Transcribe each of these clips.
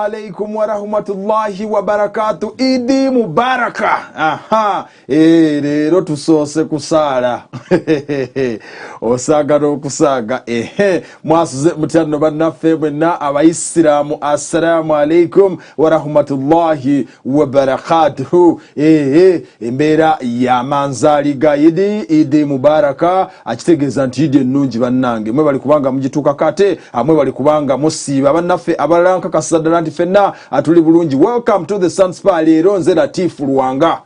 Alaikum wa rahmatullahi wa barakatuh. Idi mubaraka. Aha. Rero tusose kusala. Osaga no kusaga. Mwasuze mutano banaffe bwenna abayisilamu. Assalamu alaikum wa rahmatullahi wa barakatuh. Embeera ya manzali ga idi mubaraka. Akitegeeza nti idi ennungi bannange. Mwe bali kubanga mugituuka kate, amwe bali kubanga musiiba bannaffe abalanka kasadala nti fenna atuli bulungi. Welcome to the Sun Spire. Leero nze Latifu Luwanga.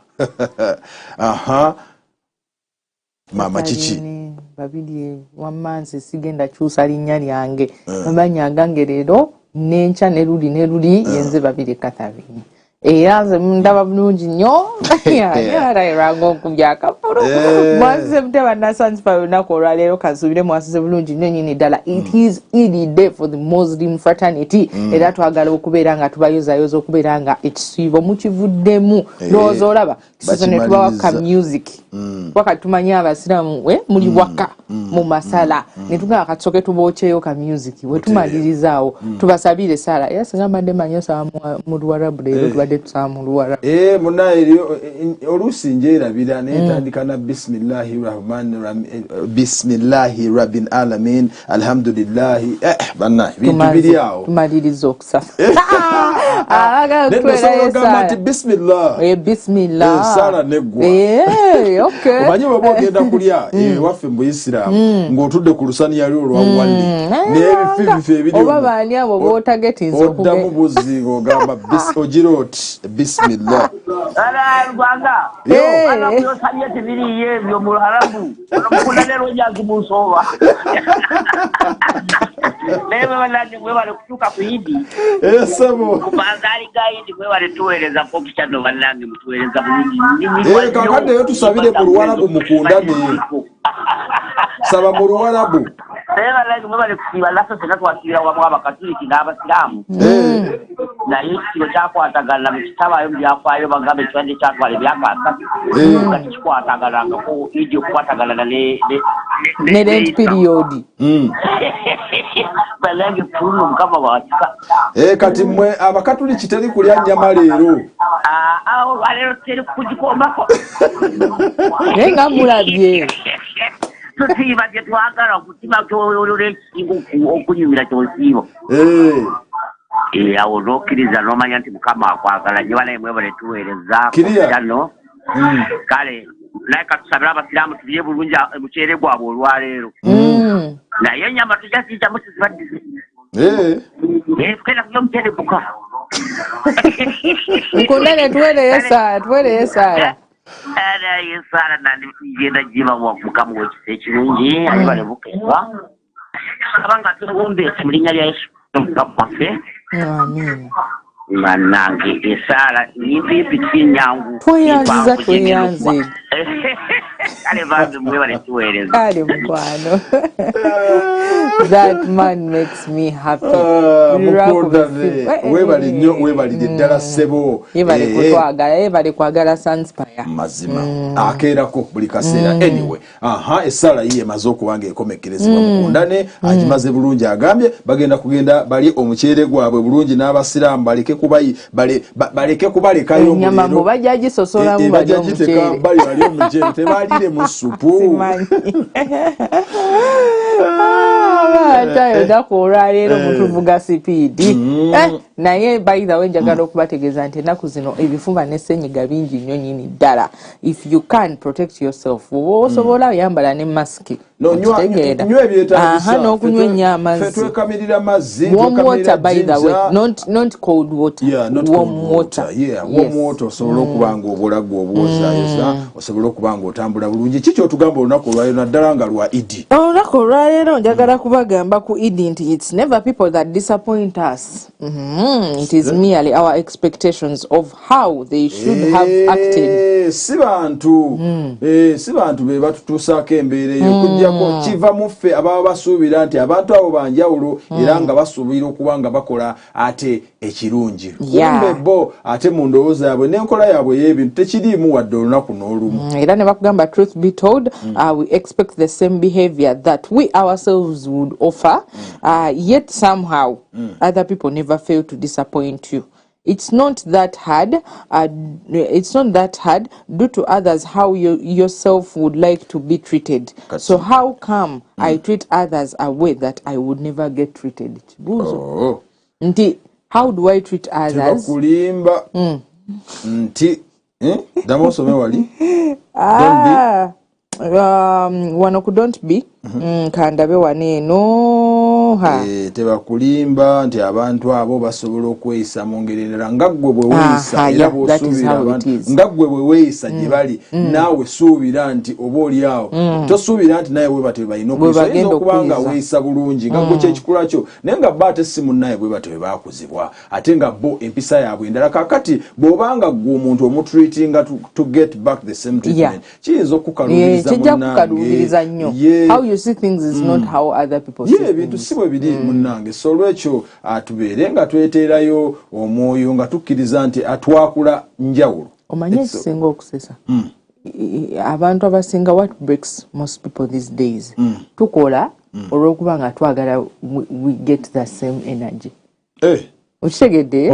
Aha. Mama chichi babidi wamanzi sigenda kyusa linnya lyange abanya gange leero nencha nerudi yenze babiri katabini nze ndaba bulungi nnyo yarayirango okubyaka polo mwasize muteba na Sun Spire nako olwaleero kasubire mwasize bulungi nnyo nyini ddala. It is Eid day for the Muslim fraternity era twagala okubeera nga tubayozayoza okubeera nga ekisiibo mukivuddemu ndowooza olaba kisone tubawaka music waka tumanya abasiramu muli waka mu masala netugamba katusoke tubooceyo ka music wetumalirizawo tubasabire sala era singambadde manyo saa mu Luwarabu leero tubadde tusamu Luwarabu muna eriyo oluusi njeerabira netandika na bismillahir rabbil alamin alhamdulillahi banna bintu biri awo tumaliriza okusafa bismillah sala negwa okay omanyi baba ogenda kulya waffe mu Islam ng'otudde ku lusaniya lyo olwawali n'ebifiififi ebiri oba baani abo bootagetinza oddamu buzi ogamba ogiroti bismillah Rwanda anakusanya tibiri yebyo mu Arabu onokunalero nyazi musoba lebe balanje gwe bale kutuka kuidi sabo kubazali gaidi gwe bale tuweleza popcha no balange mutuweleza bulungi kakadde yo tusabire mu Luwarabu mukundane saba mu Luwarabu balanje gwe bale kusiba laso senatwasira wa Abakatoliki n'Abasilamu na yikiro kyakwatagana mu kitabayo byafaayo bagambe twende kyatwale byakasa kati kikwatagana ko idi okukwatagana ne late period balenge pulu mukama watika kati mwe Abakatoliki teri kulya nnyama leero alero teri kugikombako nenga mulabye tusiiba gye twagala okutima kyolole ekisingo okunyumira kyosiibo awo n'okkiriza n'omanya nti mukama akwagala nyo banaye mwebale tuweereza kano kale naye katusabira abasiraamu tulye bulungi muceere gwabwe olwaleero naye ennyama tujja zijjamu tuzibaddize tukenda kulya omuceere guka nkundane tuweereyo saala naye saala nandigenda giba mukama w'ekisa ekirungi ayebale bukeerwa abanga tuwombeese mu linnya lya Yesu mukama waffe amen manange esala nivipi kinyangu tweyanze kale vanze mwebale tuweereza kale mukwano that man makes me happy webali nnyo webalire ddala ssebo yebale kwagala Sun Spire mazima akeerako buli kaseera anyway essala yiye emaze okubanga ekomekerezebwa mukundane agimaze bulungi agambye bagenda kugenda bali omuceere gwabwe bulungi n'Abasiraamu baleke kubalekayo ennyama mu bajja gisosola mu bajja giteka bali wali omuceere tebalire mu supu tayo dako olwaleero mutuvuga sipiidi naye by the way njagala okubategeeza nti ennaku zino ebifuba n'essenyiga bingi nnyo nyini ddala. If you can protect yourself osobola oyambala ne masiki n'okunywa ennyo amazzi warm water by the way not cold water warm water osobola okuba nga obulago obwozaayoza osobola okuba nga otambula bulungi. Kiki otugamba olunaku olwaleero naddala nga lwa Idi? Olunaku olwaleero njagala kubagamba ku Idi nti it's never people that disappoint us. It is merely our expectations of how they should have acted. Si bantu be batutuusaako embeera eyo kujja kigendako kiva mu ffe ababa basuubira nti abantu abo banjawulo era nga basuubira okuba nga bakola ate ekirungi kumbe bo ate mu ndowooza yaabwe n'enkola yaabwe y'ebintu tekiriimu wadde olunaku n'olumu era ne bakugamba truth be told we expect the same behavior that we ourselves would offer yet somehow other people never fail to disappoint you. It's not that hard. It's not that hard. Do to others how you yourself would like to be treated. So how come I treat others a way that I would never get treated? Nti, how do I treat others? Tebakulimba. Nti, damoso mewali. Wanoku don't be. Kandabe wane no ha. Tebakulimba nti abantu abo basobola okweyisa mu ngeri endala nga ggwe bwe weeyisa era bw'osuubira abantu nga ggwe bwe weeyisa gye bali naawe suubira nti oba oli awo tosuubira nti naye bwe batyo balina okuyisa oyinza okuba nga weeyisa bulungi nga gwe kyekikula kyo naye nga bo ate si munnaye bwe batyo bwe baakuzibwa ate nga bo empisa yaabwe endala kakati bw'obanga ggwe omuntu omutreatinga to get back the same treatment kiyinza okukaluubiriza munnange how you see things is not how other people see ebintu si bwe biri munnange so olwekyo tubeere nga tweteerayo omwoyo nga tukkiriza nti atwakula njawulo omanye ekisinga okusesa abantu abasinga what breaks most people these days tukola olw'okuba nga twagala we get the same energy Ushegede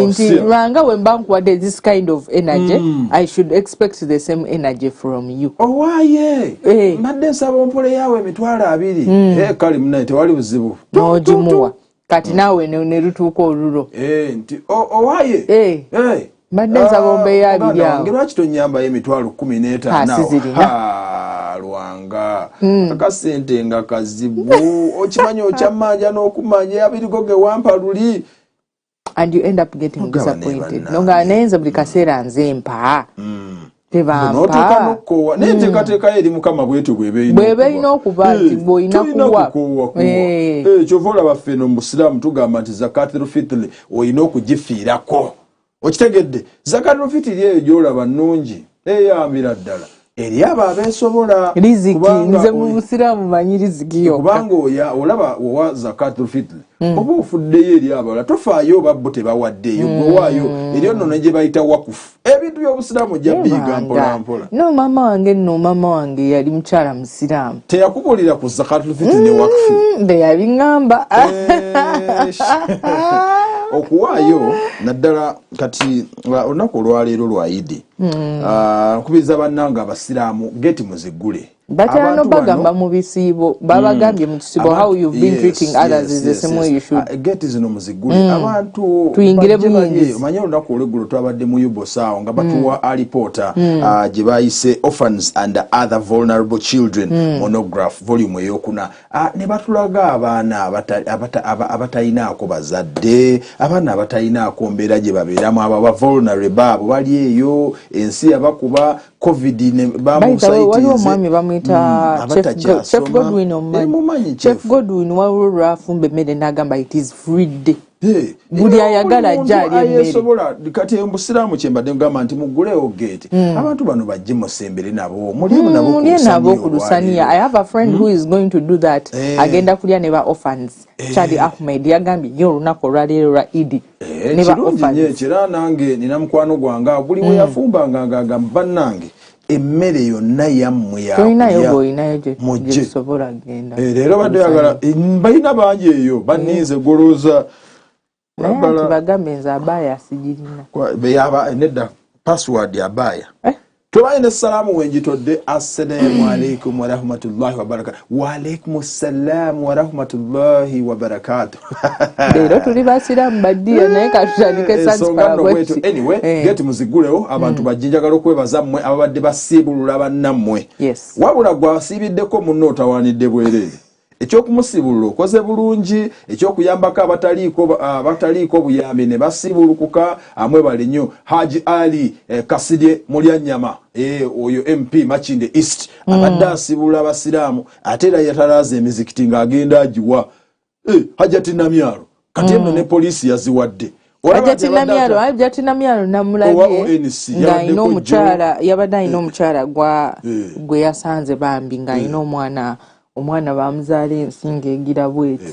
nti ranga when bank wade this kind of energy I should expect the same energy from you. Why madde nsaba mpole yawe emitwalo 2 kali munaye tewali buzibu nojimuwa kati nawe ne lutuuko olulo nti owaye madde nsaba ombe ya 2 yawe lwaki tonyamba emitwalo 15 Lwanga akasente nga kazibu okimanyi okyamanja n'okumanya abirigo ge wampa luli and you end up getting disappointed nonga nenza buli kaseera nze mpa tebampa notukanukowa nenteekateekayo eri mukama bwetu bwebeina okuba nti bw'oyina kuwa kyova olaba ffeno mu busiraamu tugamba nti zakatul fitri oyina okugifiirako okitegedde zakatul fitri eyo gy'olaba nnungi eyambira ddala eri abo abeesobola riziki nze mu busiraamu manyi riziki yokka kubanga olaba owa zakatul fitri oba ofuddeyo eri abalala tofaayo oba bo tebawaddeeyo gwewaayo eri ono ne gye bayita wakufu ebintu by'obusiraamu ojja biyiga mpolampola no mama wange yali mukyala musiraamu teyakubulira ku zakatul fitri ne wakufu yabiŋŋamba okuwaayo naddala kati olunaku olwaleero lwa Idi nkubiriza bannange abasiraamu geti muzigule batyano bagamba mu bisiibo babagambye mu kisibo how you've been treating others is the same way you should geti zino muzigule abantu tuyingire buyingizi manyi olunaku olweggulo twabadde mu yubosaawo nga batuwa alipoota gye bayise orphans and other vulnerable children monograph volume eyokuna ne batulaga abaana abatalinaako bazadde abaana abatalinaako mbeera gye babeeramu aba vulnerable abo bali eyo ensi yabakuba covid ne waliwo omwami bamwita Chef Godwin omumanyi Chef Godwin waliwo lwafumba emmere n'agamba it is free day buli ayagala ajja ali emmere kati omusiraamu kyembadde ngamba nti mugulewo geeti abantu bano bajje musembere nabo mulimu nabo ku lusaniya I have a friend who is going to do that agenda kulya ne ba orphans Chadi Ahmed yagambye nnyo olunaku olwaleero lwa Idi ne ba orphans kira nange nina mukwano gwange buli we yafumbanga ngagamba bannange emmere yonna yammwe yasobola genda leero badde yagala balina bangi eyo banniize goloza bagambe nze abaaya sigirina nedda password abaaya tubaye n'essalaamu wenjitodde assalamu alaikum warahmatullahi wabarakatu waalaikum ssalamu warahmatullahi wabarakatu leero tuli basiraamu baddiya naye katutandike anyway geti muzigulewo abantu bajjinjagala okwebaza mmwe ababadde basiibulula bannammwe wabula gwasiibiddeko munno otawaanidde bwereere ekyokumusibulula okoze bulungi ekyokuyambako abataliiko buyambi ne basiibulukuka amwebale nnyo Haji Ali Kasirye Mulyanyama oyo MP Makinde East abadde asibulula abasiraamu ate era yatalaaza emizikiti ng'agenda agiwa Hajati Namyalo kati eno ne poliisi yaziwadde Ajatina myalo namulabye nga ino omukyala yabadde ino omukyala gwe yasanze bambi nga ino omwana bamuzaala ensinga egira bweti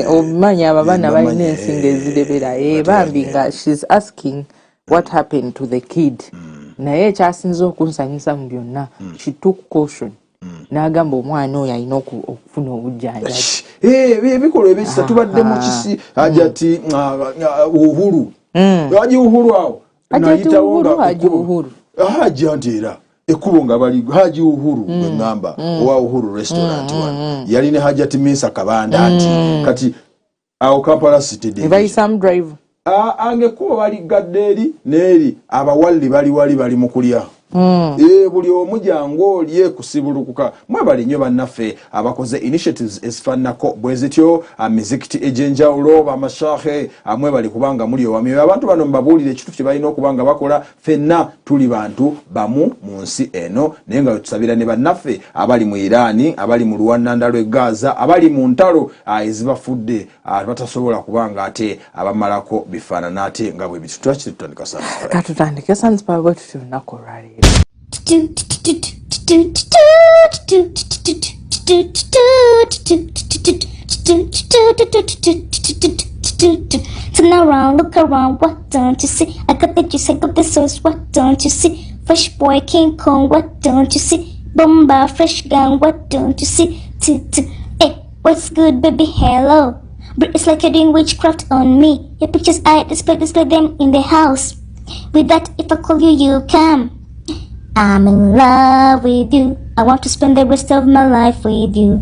obimanya abaana balina ensinga ezirebera bambi nga she's asking what happened to the kid naye ekyasinza okunsanyusa mu byonna she took caution n'agamba omwana oyo alina okufuna obujjanjabi ebikolwa ebisa tubadde mu kisi Hajati Uhuru Haji Uhuru awo Haji Uhuru Haji antera ekubo nga bali Haji Uhuru ngamba owa Uhuru restaurant one yali ne Hajati Misa Kabanda anti kati awo Kampala city by some drive angekuba bali gadderi neri abawalli bali mu kulya buli omujjango olye kusibulukuka mwebali nnyo bannaffe abakoze initiatives ezifaananako bwe zityo mizikiti egy'enjawulo bamashahe mwebali kubanga muli owamyoyo abantu bano mbabuulire ekitu kye balina okubanga bakola ffenna tuli bantu bamu mu nsi eno naye nga tusabira ne bannaffe abali mu Irani abali mu luwannanda lw'e Gaza abali mu ntalo ezibafudde batasobola kubanga ate abamalako bifaanana ate nga bwe bitu tutandika sana katutandike Spire bwe tutyo lunaku olwaleero Turn around, look around, what don't you see? I got the juice, I got the sauce, what don't you see? Fresh boy, King Kong, what don't you see? Bomba, fresh gun, what don't you see? Hey, what's good, baby? Hello. It's like you're doing witchcraft on me. Your pictures, I display them in the house. With that, if I call you, you come. I'm in love with you. I want to spend the rest of my life with you.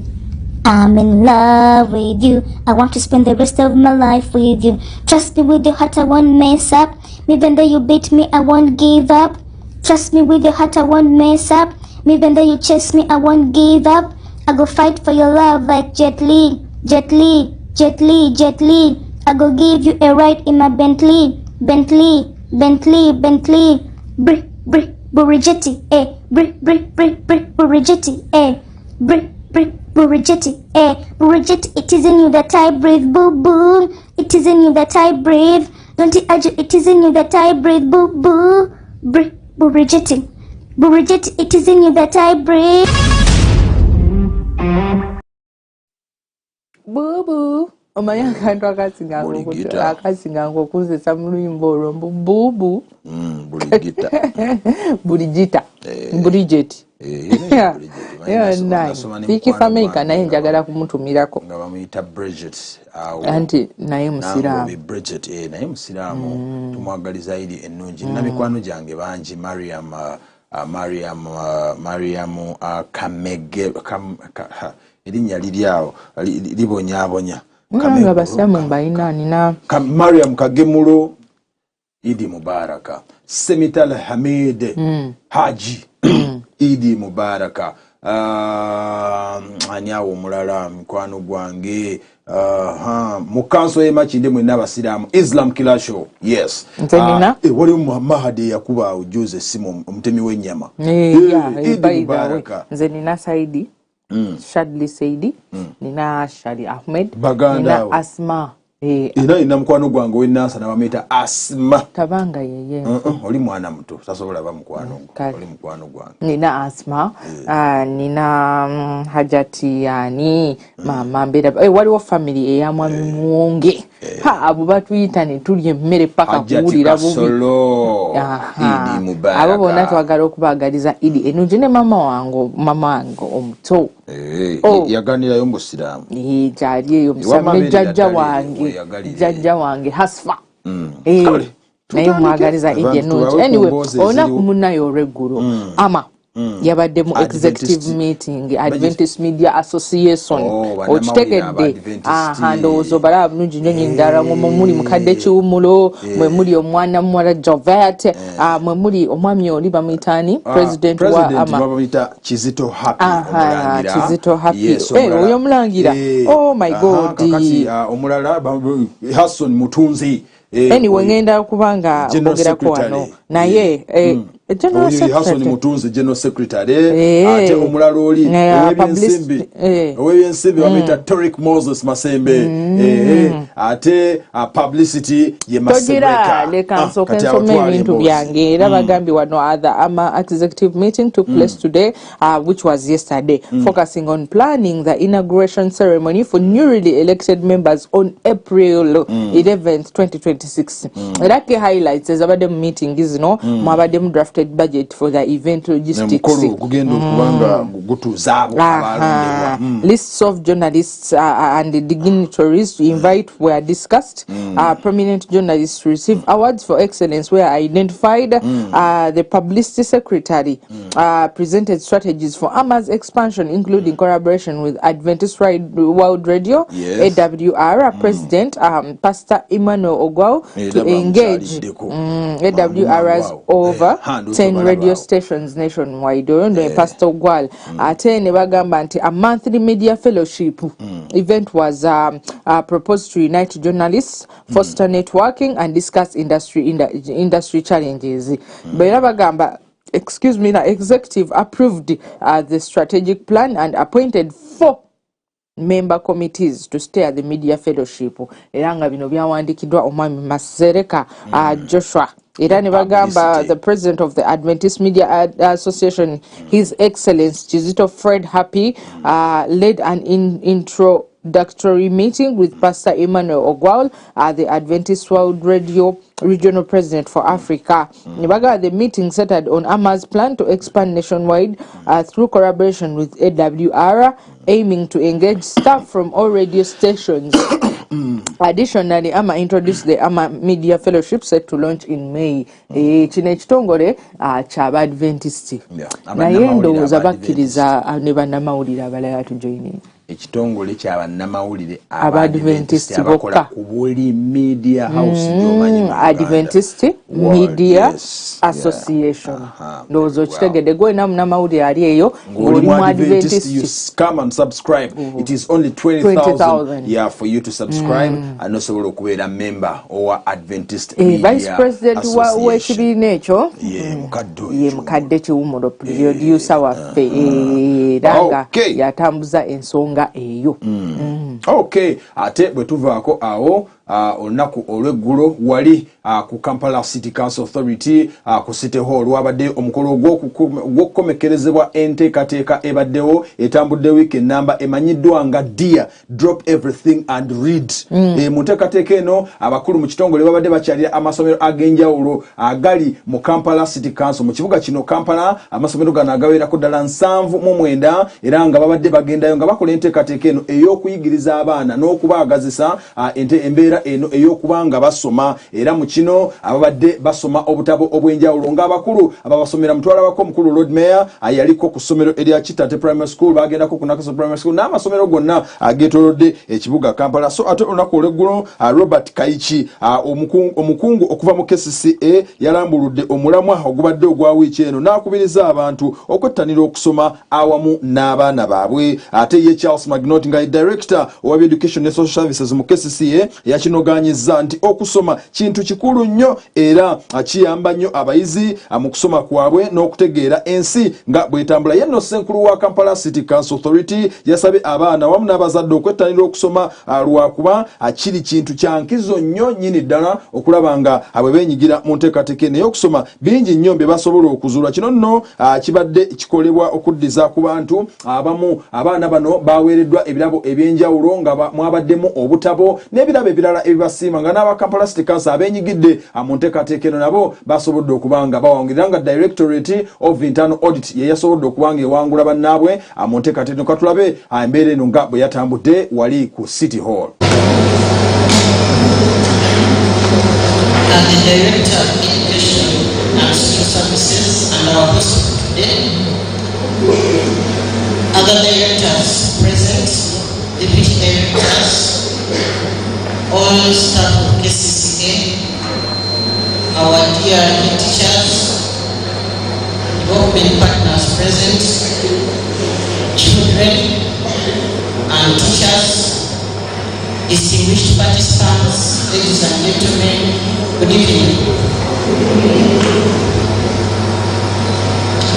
I'm in love with you. I want to spend the rest of my life with you. Trust me with your heart, I won't mess up. Even though you beat me, I won't give up. Trust me with your heart, I won't mess up. Even though you chase me, I won't give up. I go fight for your love like Jet Li. Jet Li, Jet Li, Jet Li. I go give you a ride in my Bentley. Bentley, Bentley, Bentley. Burigetti, Burigetti, Burigetti, Burigetti, it is in you that I breathe, boo boo. It is in you that I breathe. Don't it, it is in you that I breathe, boo boo. Burigetti, Burigetti, it is in you that I breathe. Boo boo. Omanya akantu akasinga ng'okozesa mu luyimba olwo bubu Buligita Bridget Fiki Fameka naye njagala kumutumirako nga bamuyita Bridget anti naye musiraamu Bridget naye musiraamu tumwagaliza iri ennungi nina mikwano gyange bangi Mariam Kamege erinnya liri awo libonyaabonya Kanga basyamu mbayina nina Mariam Kagemulo Idi Mubaraka Semital Hamid Haji Idi Mubaraka anyawo omulala mikwano gwange mukanso y'emakinde mwenna abasiraamu Islam Killer Show yes wali Mahadi yakuba ujuze simu omutemi w'ennyama Idi Mubaraka nze nina Saidi Shadli Saidi nina Shadi Ahmed Baganda nina Asma ina mukwano gwange w'ennaasa nabamuyita Asma tabanga yeye oli mwana muto tasobola ba mukwano oli mukwano gwange nina Asma nina Hajati yani mama mbera waliwo family eyamwami muwonge abo batuyita ne tulya emmere paka kuwulira bubi Idi Mubaraka abo bonna twagala okubagaliza Idi enungi ne mama wange omuto yaganirayo musiraamu kyali eyo musiraamu ne jjajja wange Hasfa naye mwagaliza Idi enungi anyway olunaku munnayo olw'eggulo ama yabadde mu executive meeting Adventist Media Association okitegedde ndowooza obalaba bulungi nnyo nyindala mwe muli mukadde Kiwumulo mwe muli omwana muwala Jovet mwe muli omwami oli bamuyitaani president wa ama bamuyita Kizito Happy Kizito Happy oyo omulangira oh my god kakati omulala Hasson Mutunzi anyway ngenda kubanga mbogerako wano naye General Secretary Mutunzi General Secretary ate omulala oli owebyensimbi bamuyita Toric Moses Masembe ate publicity ye Masemeka leka nsooke nsome ebintu byange era bagambye wano the executive meeting took place today which was yesterday focusing on planning the inauguration ceremony for newly elected members on April 11th 2026 era ke highlights ezabadde mu meeting zino mwabadde mu drafted budget for the event logistics lists of journalists and the dignitaries to invite were discussed. Prominent journalists received awards for excellence were identified. The publicity secretary presented strategies for AMA's expansion, including collaboration with Adventist World Radio, AWR President Pastor Emmanuel Ogwao to engage AWR's over 10 radio stations nationwide. Pastor Ogwal attended a monthly media fellowship event was proposed to unite journalists, foster networking, and discuss industry challenges. The executive approved the strategic plan and appointed 4 member committees to steer the media fellowship. Eranga bino byawandikidwa omwami Masereka Joshua. Irani Bagamba, the president of the Adventist Media Association, His Excellency Chizito Fred Happy, led an introductory meeting with Pastor Emmanuel Ogwal, the Adventist World Radio Regional President for Africa. The meeting centered on AMA's plan to expand nationwide through collaboration with AWR, aiming to engage staff from all radio stations. Additionally, AMA introduced the AMA Media Fellowship set to launch in May. Kino ekitongole ky'aba Adventist. Naye ndowooza bakkiriza ne bannamawulire abalala tujoyininga. Ekitongole ky'abannamawulire Adventist abakola ku buli media house gy'omanyi Adventist Media Association. Ndowooza okitegedde gwe munnamawulire ali eyo ng'oli mu Adventist. You come and subscribe. It is only 20,000 for you to subscribe and osobola okubeera member owa Adventist Media Vice President w'ekibiina ekyo ye mukadde Kiwumulo producer waffe era nga yatambuza ensonga eyo. Okay, ate bwe tuvaako awo olunaku olw'eggulo wali ku Kampala City Council Authority ku City Hall wabadde omukolo gw'okukomekerezebwa enteekateeka ebaddewo etambudde wiiki ennamba emanyiddwa nga Dear Drop Everything and Read. Mu nteekateeka eno abakulu mu kitongole babadde bakyalira amasomero ag'enjawulo agali mu Kampala City Council. Mu kibuga kino Kampala amasomero gano agawerako ddala 79 era nga babadde bagendayo nga bakola enteekateeka eno ey'okuyigiriza abaana n'okubaagazisa embeera eno ey'okubanga basoma era mu kino ababadde basoma obutabo obw'enjawulo ng'abakulu ababasomera mutwala wako omukulu Lord Mayor yaliko ku ssomero erya Kitate Primary School bagendako ku Nakaso Primary School n'amasomero gonna ageetoolodde ekibuga Kampala. So ate olunaku olw'eggulo Robert Kaichi omukungu okuva mu KCCA yalambuludde omulamwa ogubadde ogwa wiiki eno n'akubiriza abantu okwettanira okusoma awamu n'abaana baabwe. Ate ye Charles Magnot nga director of Education and Social Services mu KCCA yakinoganyizza nti okusoma kintu kikulu nnyo era akiyamba nnyo abayizi mu kusoma kwabwe n'okutegeera ensi nga bwetambula. Yenno Ssenkulu wa Kampala City Council Authority yasabye abaana wamu n'abazadde okwettanira okusoma lwakuba kiri kintu kya nkizo nnyo nnyini ddala okulaba nga bwe beenyigira mu nteekateeka eno ey'okusoma bingi nnyo bye basobola okuzuula. Kino nno kibadde kikolebwa okuddiza ku bantu abamu. Abaana bano baweereddwa ebirabo eby'enjawulo nga mwabaddemu obutabo n'ebirabo ebirala ebibasiima nga n'aba Kampala City Council abeenyigidde mu nteekateeka eno nabo basobodde okuba nga bawangirira nga Directorate of Internal Audit ye yasobodde okuba nga ewangula bannaabwe mu nteekateeka eno. Katulabe embeera eno nga bwe yatambudde wali ku City Hall. And the Director of Education and Social Services and our host today, other directors present, deputy directors, all staff of KCCA, our dear teachers, development partners present, children and teachers, distinguished participants, ladies and gentlemen, good evening.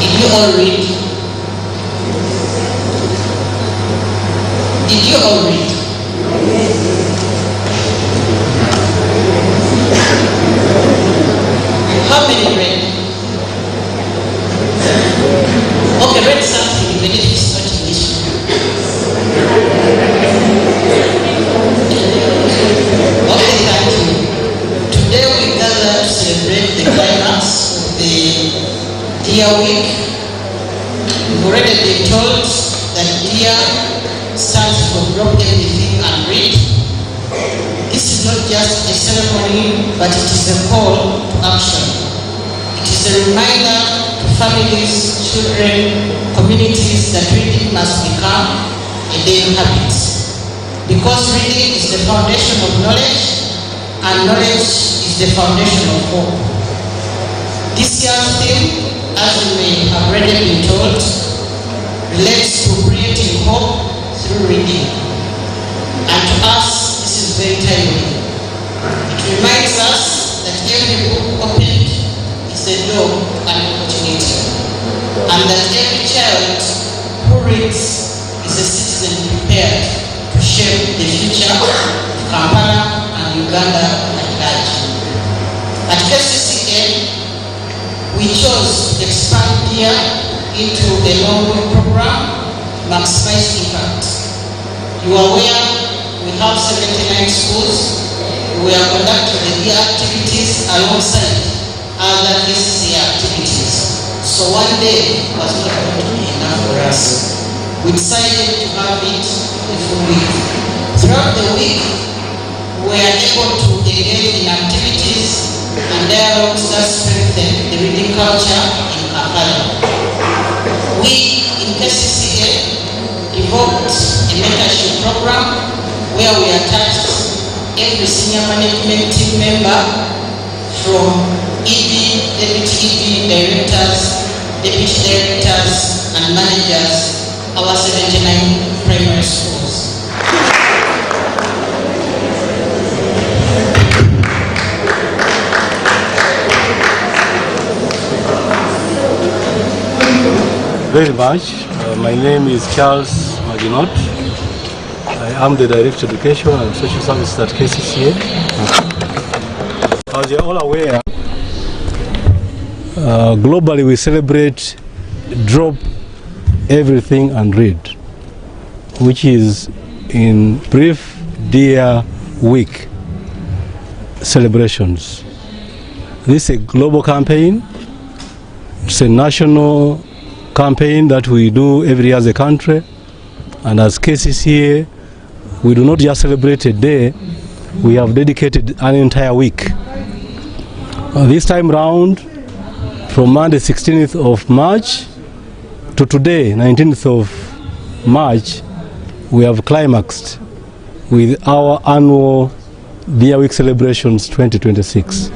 Did you all read? Did you all read? How many read? Okay, read something, even if it's not English. Okay, thank you. Today we gather to celebrate the climax of the Dear Week. We've already been told that Dear stands for drop everything and read. This is not just a ceremony, but it is a call to action. It is a reminder to families, children, communities that reading must become a daily habit. Because reading is the foundation of knowledge, and knowledge is the foundation of hope. This year's theme, as you may have already been told, relates to creating hope through reading. And to us, this is very timely. It reminds us that every book opened is a door to an opportunity, and that every child who reads is a citizen prepared to shape the future of Kampala and Uganda at large. At KCCA, we chose to expand here into a long-term program, Maximize Impact. You are aware we have 79 schools. We are conducting the year activities alongside other KCCA activities. So one day was not going to be enough for us. We decided to have it a full week. Throughout the week, we are able to engage in activities and dialogues that strengthen the reading culture in Kampala. We in KCCA developed a mentorship program where we attached every senior management team member from ED, deputy ED, directors, deputy directors, and managers, our 79 primary schools. Very much. My name is Charles Maginot. I am the Director of Education and Social Services at KCCA. As you are all aware, globally we celebrate Drop Everything and Read, which is in brief Dear Week celebrations. This is a global campaign. It's a national campaign that we do every year as a country, and as KCCA we do not just celebrate a day, we have dedicated an entire week. This time round, from Monday 16th of March to today 19th of March, we have climaxed with our annual Dear Week celebrations 2026.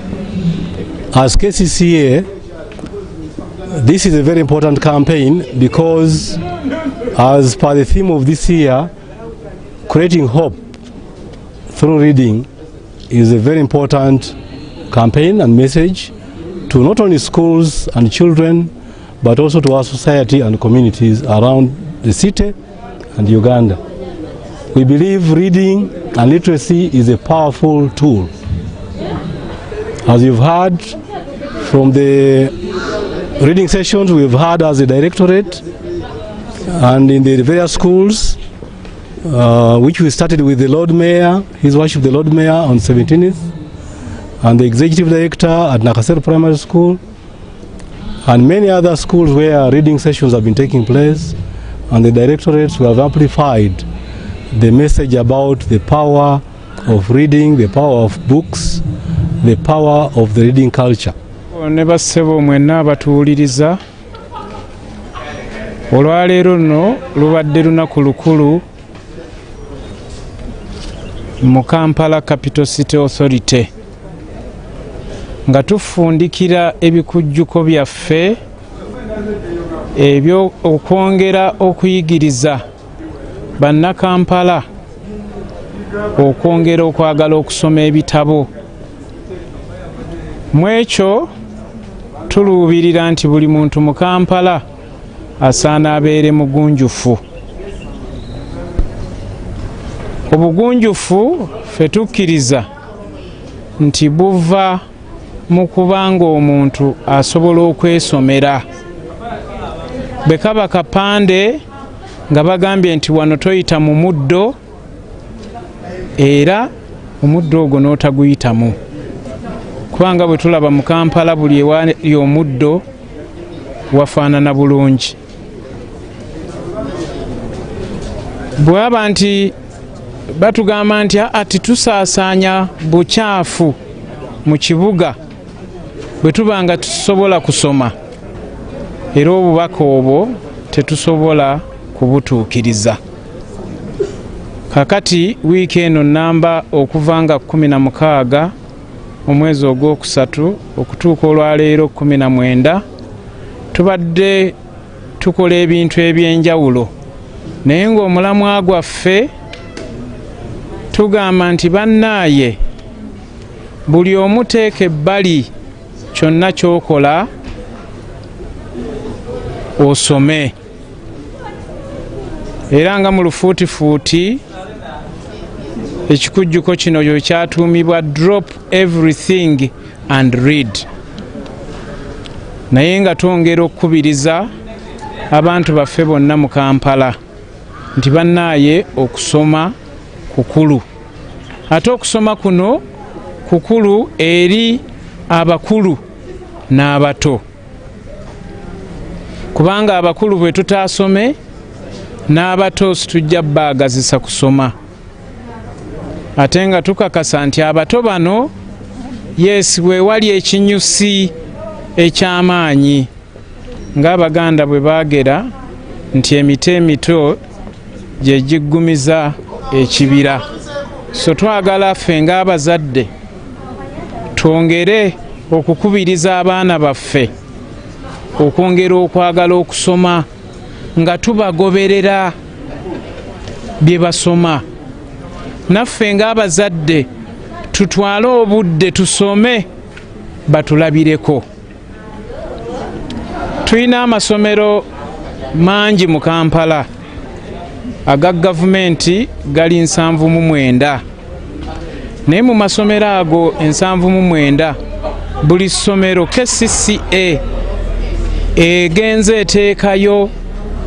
As KCCA, this is a very important campaign because, as per the theme of this year, creating hope through reading is a very important campaign and message to not only schools and children, but also to our society and communities around the city and Uganda. We believe reading and literacy is a powerful tool. As you've heard from the reading sessions we've had as a directorate and in the various schools, which we started with the Lord Mayor, His Worship the Lord Mayor on 17th, and the Executive Director at Nakasero Primary School, and many other schools where reading sessions have been taking place, and the directorates who have amplified the message about the power of reading, the power of books, the power of the reading culture. Ne bassebo mwenna abatuwuliriza, olwaleero nno lubadde lunaku lukulu mu Kampala Capital City Authority nga tufundikira ebikujjuko byaffe ebyo okwongera okuyigiriza bannakampala okwongera okwagala okusoma ebitabo. Mu ekyo tuluubirira nti buli muntu mu Kampala asaana abeere mugunjufu. Obugunjufu ffe tukkiriza nti buva mu kubanga omuntu asobola okwesomera. Bwe kaba kapande nga bagambye nti wano toyita mu muddo, era omuddo ogwo n'otaguyitamu. Kubanga bwe tulaba mu Kampala buli ewali omuddo wafaanana bulungi. Bwe waba nti batugamba nti ati tusaasaanya bukyafu mu kibuga, bwe tuba nga tusobola kusoma era obubaka obwo tetusobola kubutuukiriza. Kakati wiiki eno namba okuva nga 16 omwezi ogwokusatu okutuuka olwaleero 19 tubadde tukola ebintu ebyenjawulo, naye ng'omulamwa gwaffe tugamba nti bannaaye buli omu teeka ebbali kyonna ky'okola osome. Era nga mu lufuutifuuti ekikujjuko kino yo kyatuumibwa drop everything and read. Naye nga twongera okukubiriza abantu baffe bonna mu Kampala nti bannaaye okusoma kukulu. Ate okusoma kuno kukulu eri abakulu n'abato. Kubanga abakulu bwe tutaasome n'abato situjja baagazisa kusoma. Ate nga tukakasa nti abato bano yes we wali ekinyusi eky'amaanyi ng'Abaganda bwe baagera nti emiti emito gye giggumiza ekibira. So twagala ffe ng'abazadde twongere okukubiriza abaana baffe okwongera okwagala okusoma nga tubagoberera bye basoma. Naffe ng'abazadde tutwale obudde tusome batulabireko. Tulina amasomero mangi mu Kampala, aga gavumenti gali 79, naye mu masomero ago 79 buli ssomero KCCA egenze eteekayo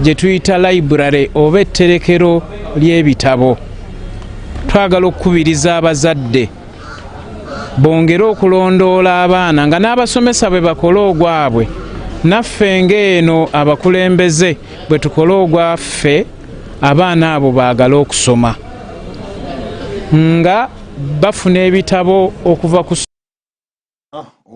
gye tuyita library oba etterekero ly'ebitabo. Twagala okukubiriza abazadde bongere okulondoola abaana nga n'abasomesa bwe bakola ogwabwe, naffe ng'eno abakulembeze bwe tukola ogwaffe, abaana abo baagala okusoma nga bafuna ebitabo okuva ku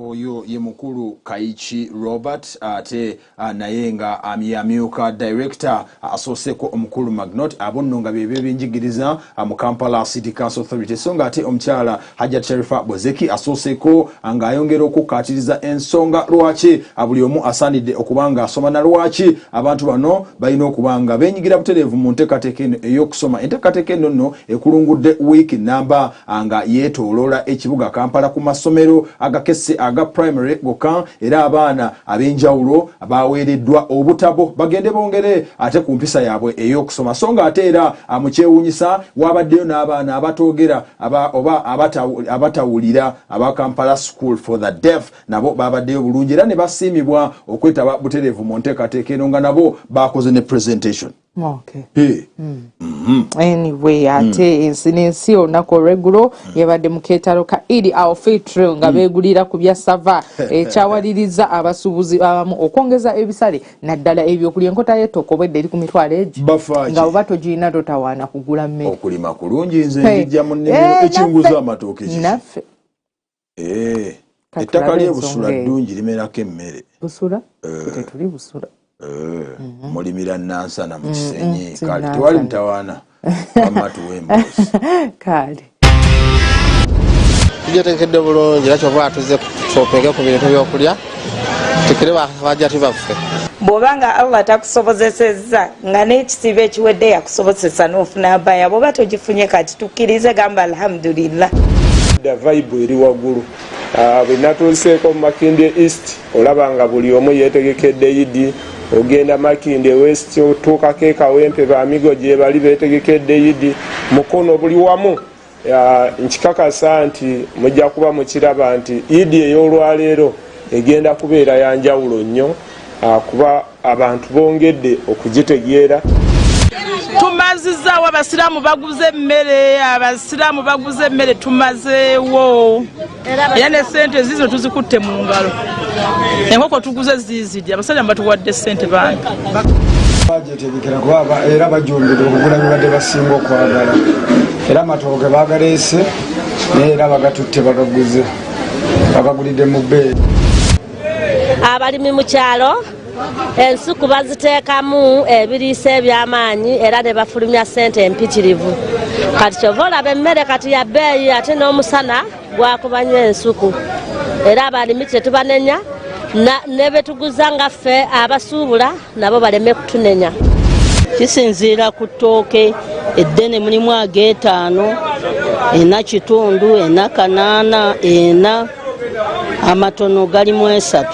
oyo ye mukulu Kaichi Robert ate naye nga amyuka director asooseko omukulu Magnot abonno nga bebe binjigiriza mu Kampala City Council Authority. So nga ate omukyala Hajjat Sharifa Bozeki asooseko nga ayongera okukatiriza ensonga lwaki buli omu asanidde okubanga asoma na lwaki abantu bano balina okubanga benyigira butereevu mu nteekateeka eno ey'okusoma. Enteekateeka eno nno ekulungudde wiiki namba nga yeetooloola ekibuga Kampala ku masomero agakese aga primary goka, era abaana ab'enjawulo abaweereddwa obutabo bagende bongere ate ku mpisa yaabwe ey'okusoma. So nga ate era mu kyewuunyisa wabaddeyo n'abaana abatoogera oba abatawulira aba Kampala School for the Deaf, nabo babaddeyo bulungi era ne basiimibwa okwetaba butereevu mu nteekateeka eno nga nabo bakoze ne presentation. Okay. Hey. Anyway, ate ensi olunaku regulo yabadde mu keetalo ka Idi Al-Fitr nga beegulira ku bya sava ekyawaliriza abasuubuzi abamu okwongeza ebisale naddala ebyokulya enkota y'ettokobwedde eri ku mitwalo egi nga oba togirina totawaana kugula mmere. Okulima kulungi nze njijja mu nnimiro ekinguza amatooke naffe ettaka ly'e Busula ddungi limerako emmere. Busula tetuli Busula. Mulimira Nansana mu Kisenyi kale tewali mutawaana amatuwembosi kale tugetekedde bulungi era kyova atuze shopinge ku bintu byokulya tukire bajjati baffe bw'obanga Allah takusobozesezza nga n'ekisibo ekiwedde yakusobozesa n'ofuna abaya bw'oba togifunye kati tukkirize gamba alhamdulillah. Vibe eri waggulu bwe natuuseeko mu Makindye East olaba nga buli omu yeetegekedde Yidi. Ogenda Makindye West otuukako e Kawempe Bamigo gye bali beetegekedde Yidi. Mukono buli wamu nkikakasa nti mujja kuba mukiraba nti Yidi ey'olwaleero egenda kubeera ya njawulo nnyo kuba abantu bongedde okugitegeera. Tumazizaawo abasiraamu baguze emmere tumazeewo era ne sente zizo tuzikutte mu ngalo. Enkoko tuguze ziizidde abasajja batuwadde sente bangi bajetegekera kuba era bajumbira okugula bibadde basinga okwagala era amatooke bagaleese era bagatutte bagaguze bagagulidde mu bbeeyi. Abalimi mu kyalo ensuku baziteekamu ebiriisa eby'amaanyi era ne bafulumya ssente empitirivu. Kati kyova olaba emmere kati ya bbeeyi ate n'omusana gwakubanya ensuku era abalimi tetubanenya ne betuguza nga ffe abasuubula nabo baleme kutunenya. Kisinziira ku ttooke eddene mulimu ageetaano, ena kitundu, ena kanaana, ena amatono galimu 3.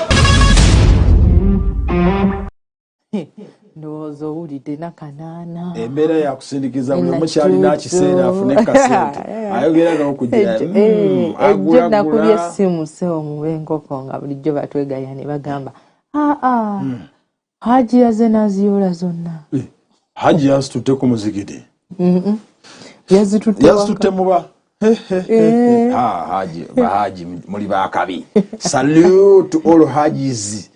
Ndowooza owulidde nakanaana embeera yakusindikiza buli omu kyalina akiseera afune kasente ayogera n'okugira ejjo nakubye essimu sewo mube enkoko nga bulijjo batwegaya ne bagamba Haji yaze n'aziyoola zonna. Haji yazitutte ku muzigiti yazitutte muba Haji muli bakabi. Salute to all Hajis.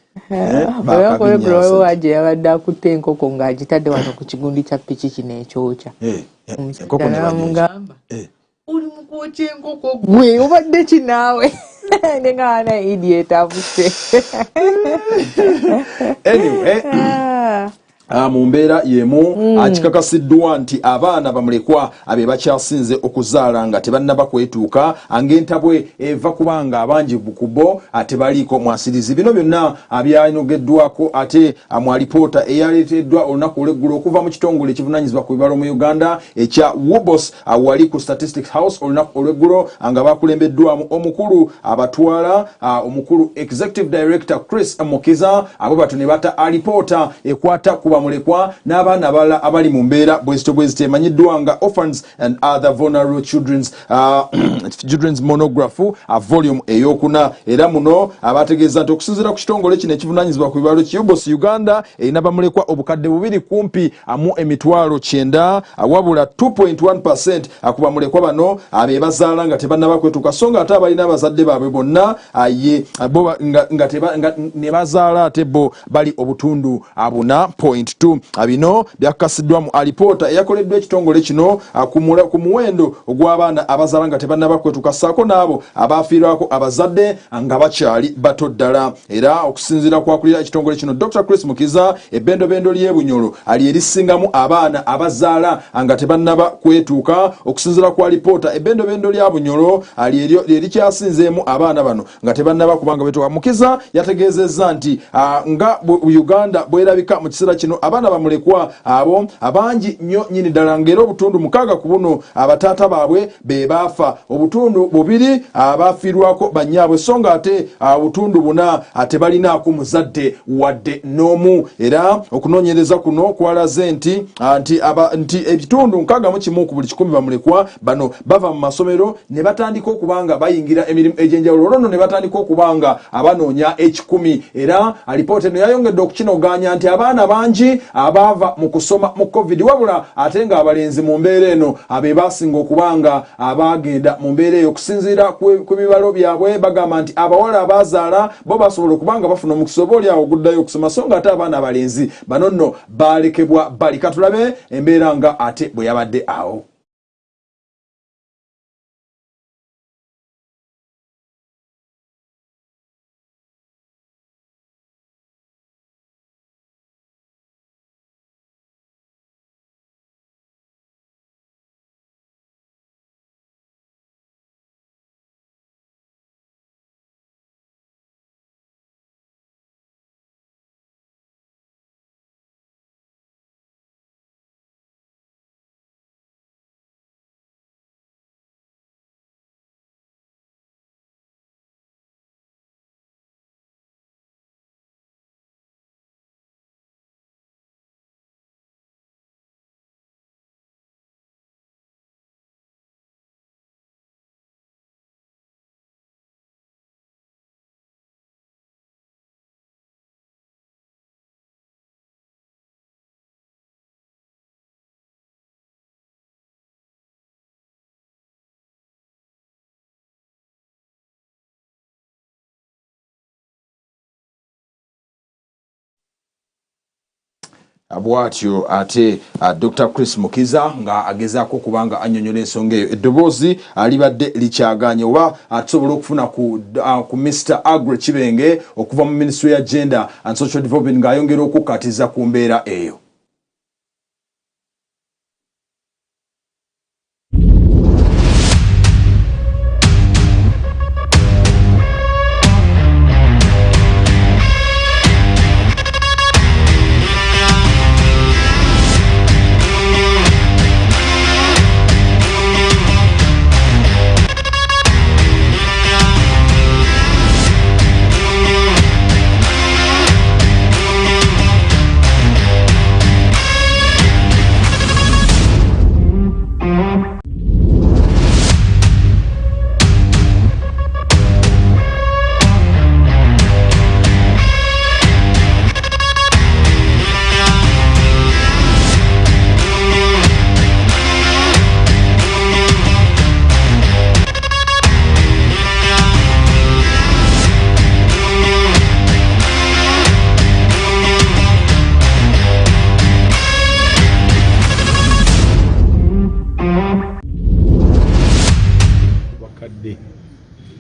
Haji yabadde akutte enkoko ng'agitadde wano ku kigundi kya piki kino ekyokya. Mugamba oli mu kwokya enkoko gwe obadde kinaawe nengaana idiot avuse. Anyway mu mbeera yemu akikakasiddwa nti abaana bamulekwa abe bakyasinze okuzaala nga tebannaba kwetuuka ng'entabwe eva kubanga abangi bukubo ate baliiko mwasirizi. Bino byonna byanogeddwako ate mu alipoota eyaleeteddwa olunaku olw'eggulu okuva mu kitongole ekivunaanyizibwa ku bibalo mu Uganda ekya Wubos wali ku Statistics House olunaku olw'eggulu nga bakulembeddwamu omukulu abatwala omukulu Executive Director Chris Mukiza. Abo batu ne bata alipoota ekwata kuba mulekwa n'abaana abalala abali mu mbeera bwezito emanyiddwa nga Orphans and Other Vulnerable Children's Monograph volume eyokuna. Era muno abategeeza nti okusinziira ku kitongole kino ekivunaanyizibwa ku bibalo Ubos Uganda erina bamulekwa obukadde 2 kumpi mu emitwalo 9 wabula 2.1% ku bamulekwa bano abe bazaala nga tebannaba kwetuuka so nga ate abalina abazadde baabwe bonna nga ne bazaala ate bo bali obutundu 4.2. Bino byakasiddwa mu alipoota eyakoleddwa ekitongole kino ku muwendo ogw'abaana abazaala nga tebannaba kwetuuka ssaako n'abo abaafiirwako abazadde nga bakyali bato ddala. Era okusinziira kwakulira ekitongole kino Dr. Chris Mukiza ebbendobendo ly'ebunyolo erisingamu abaana abazaala nga tebannaba kwetuuka. Okusinziira kwa alipoota ebbendobendo lya bunyolo lyerikyasinzeemu abaana bano nga tebannaba kubanga betuuka. Mukiza yategeezezza nti nga Uganda bwerabika mu kiseera kino abaana bamulekwa abo abangi nnyo nyini ddala ng'era obutundu 6 ku buno abataata baabwe be baafa, obutundu 2 abaafiirwako bannyaabwe so nga ate obutundu 4 tebalinaako muzadde wadde n'omu. Era okunoonyereza kuno kwalaze nti ebitundu 61 ku buli 100 bamulekwa bano bava mu masomero ne batandika okubanga bayingira emirimu egy'enjawulo olwo ne batandika okubanga abanoonya 10. Era alipoota eno yayongedde okukinogaanya nti abaana bangi abaava mu kusoma mu COVID wabula ate nga abalenzi mu mbeera eno abe basinga okubanga abagenda mu mbeera eyo. Okusinziira ku bibalo byabwe bagamba nti abawala abazaala bo basobola okubanga bafuna omukisa oba oli awo oguddayo okusoma so nga ate abaana abalenzi bano nno balekebwa bali. Katulabe embeera nga ate bwe yabadde awo. Bwatyo ate Dr. Chris Mukiza nga agezaako kubanga annyonnyola ensonga eyo eddoboozi libadde likyaganye oba atusobola okufuna ku Mr. Agre Kibenge okuva mu Ministry ya Gender and Social Development ng'ayongera okukkatiza ku mbeera eyo.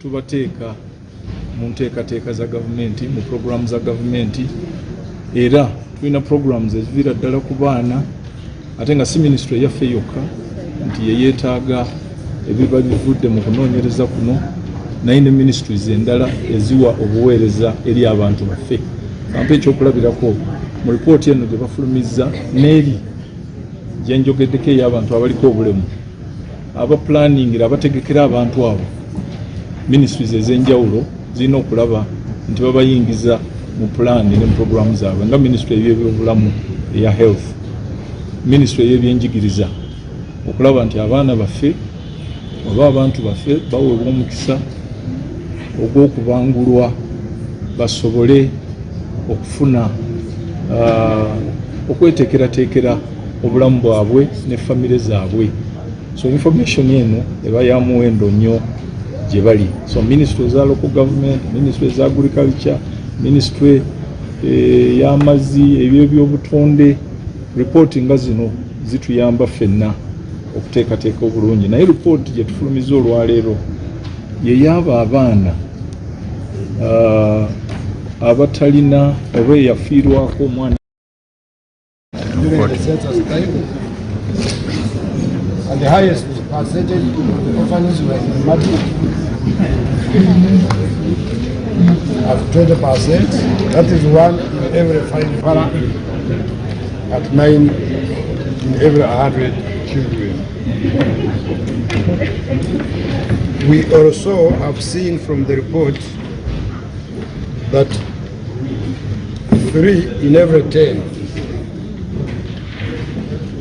Tubateeka mu nteekateeka za gavumenti, mu programu za gavumenti, era tulina programs eziviira ddala ku baana ate nga si ministry yaffe yokka nti yeyeetaaga ebiba bivudde mu kunoonyereza kuno naye ne ministries endala eziwa obuweereza eri abantu baffe. Kampa ekyokulabirako mu ripooti eno gye bafulumizza n'eri gye njogeddeko ey'abantu abaliko obulemu aba planning abategekera abantu abo ministries ez'enjawulo zirina okulaba nti babayingiza mu plan ne programu zaabwe nga ministry y'ebyobulamu eya health, ministry y'ebyenjigiriza okulaba nti abaana baffe oba abantu baffe baweebwa omukisa ogw'okubangulwa basobole okufuna okweteekerateekera obulamu bwabwe ne famire zaabwe. So information eno eba ya muwendo nnyo gye bali. So ministry eza local government, ministry eza agriculture, ministry y'amazzi, eby'obutonde, reporting nga zino zituyamba ffenna okuteekateeka obulungi. Naye report gye tufulumiza olwaleero ye yaba abaana abatalina oba eyafiirwako omwana. And the highest percentage of orphans were in Madu at 20%. That is 1 in every 5 para at 9 in every 100 children. We also have seen from the report that 3 in every 10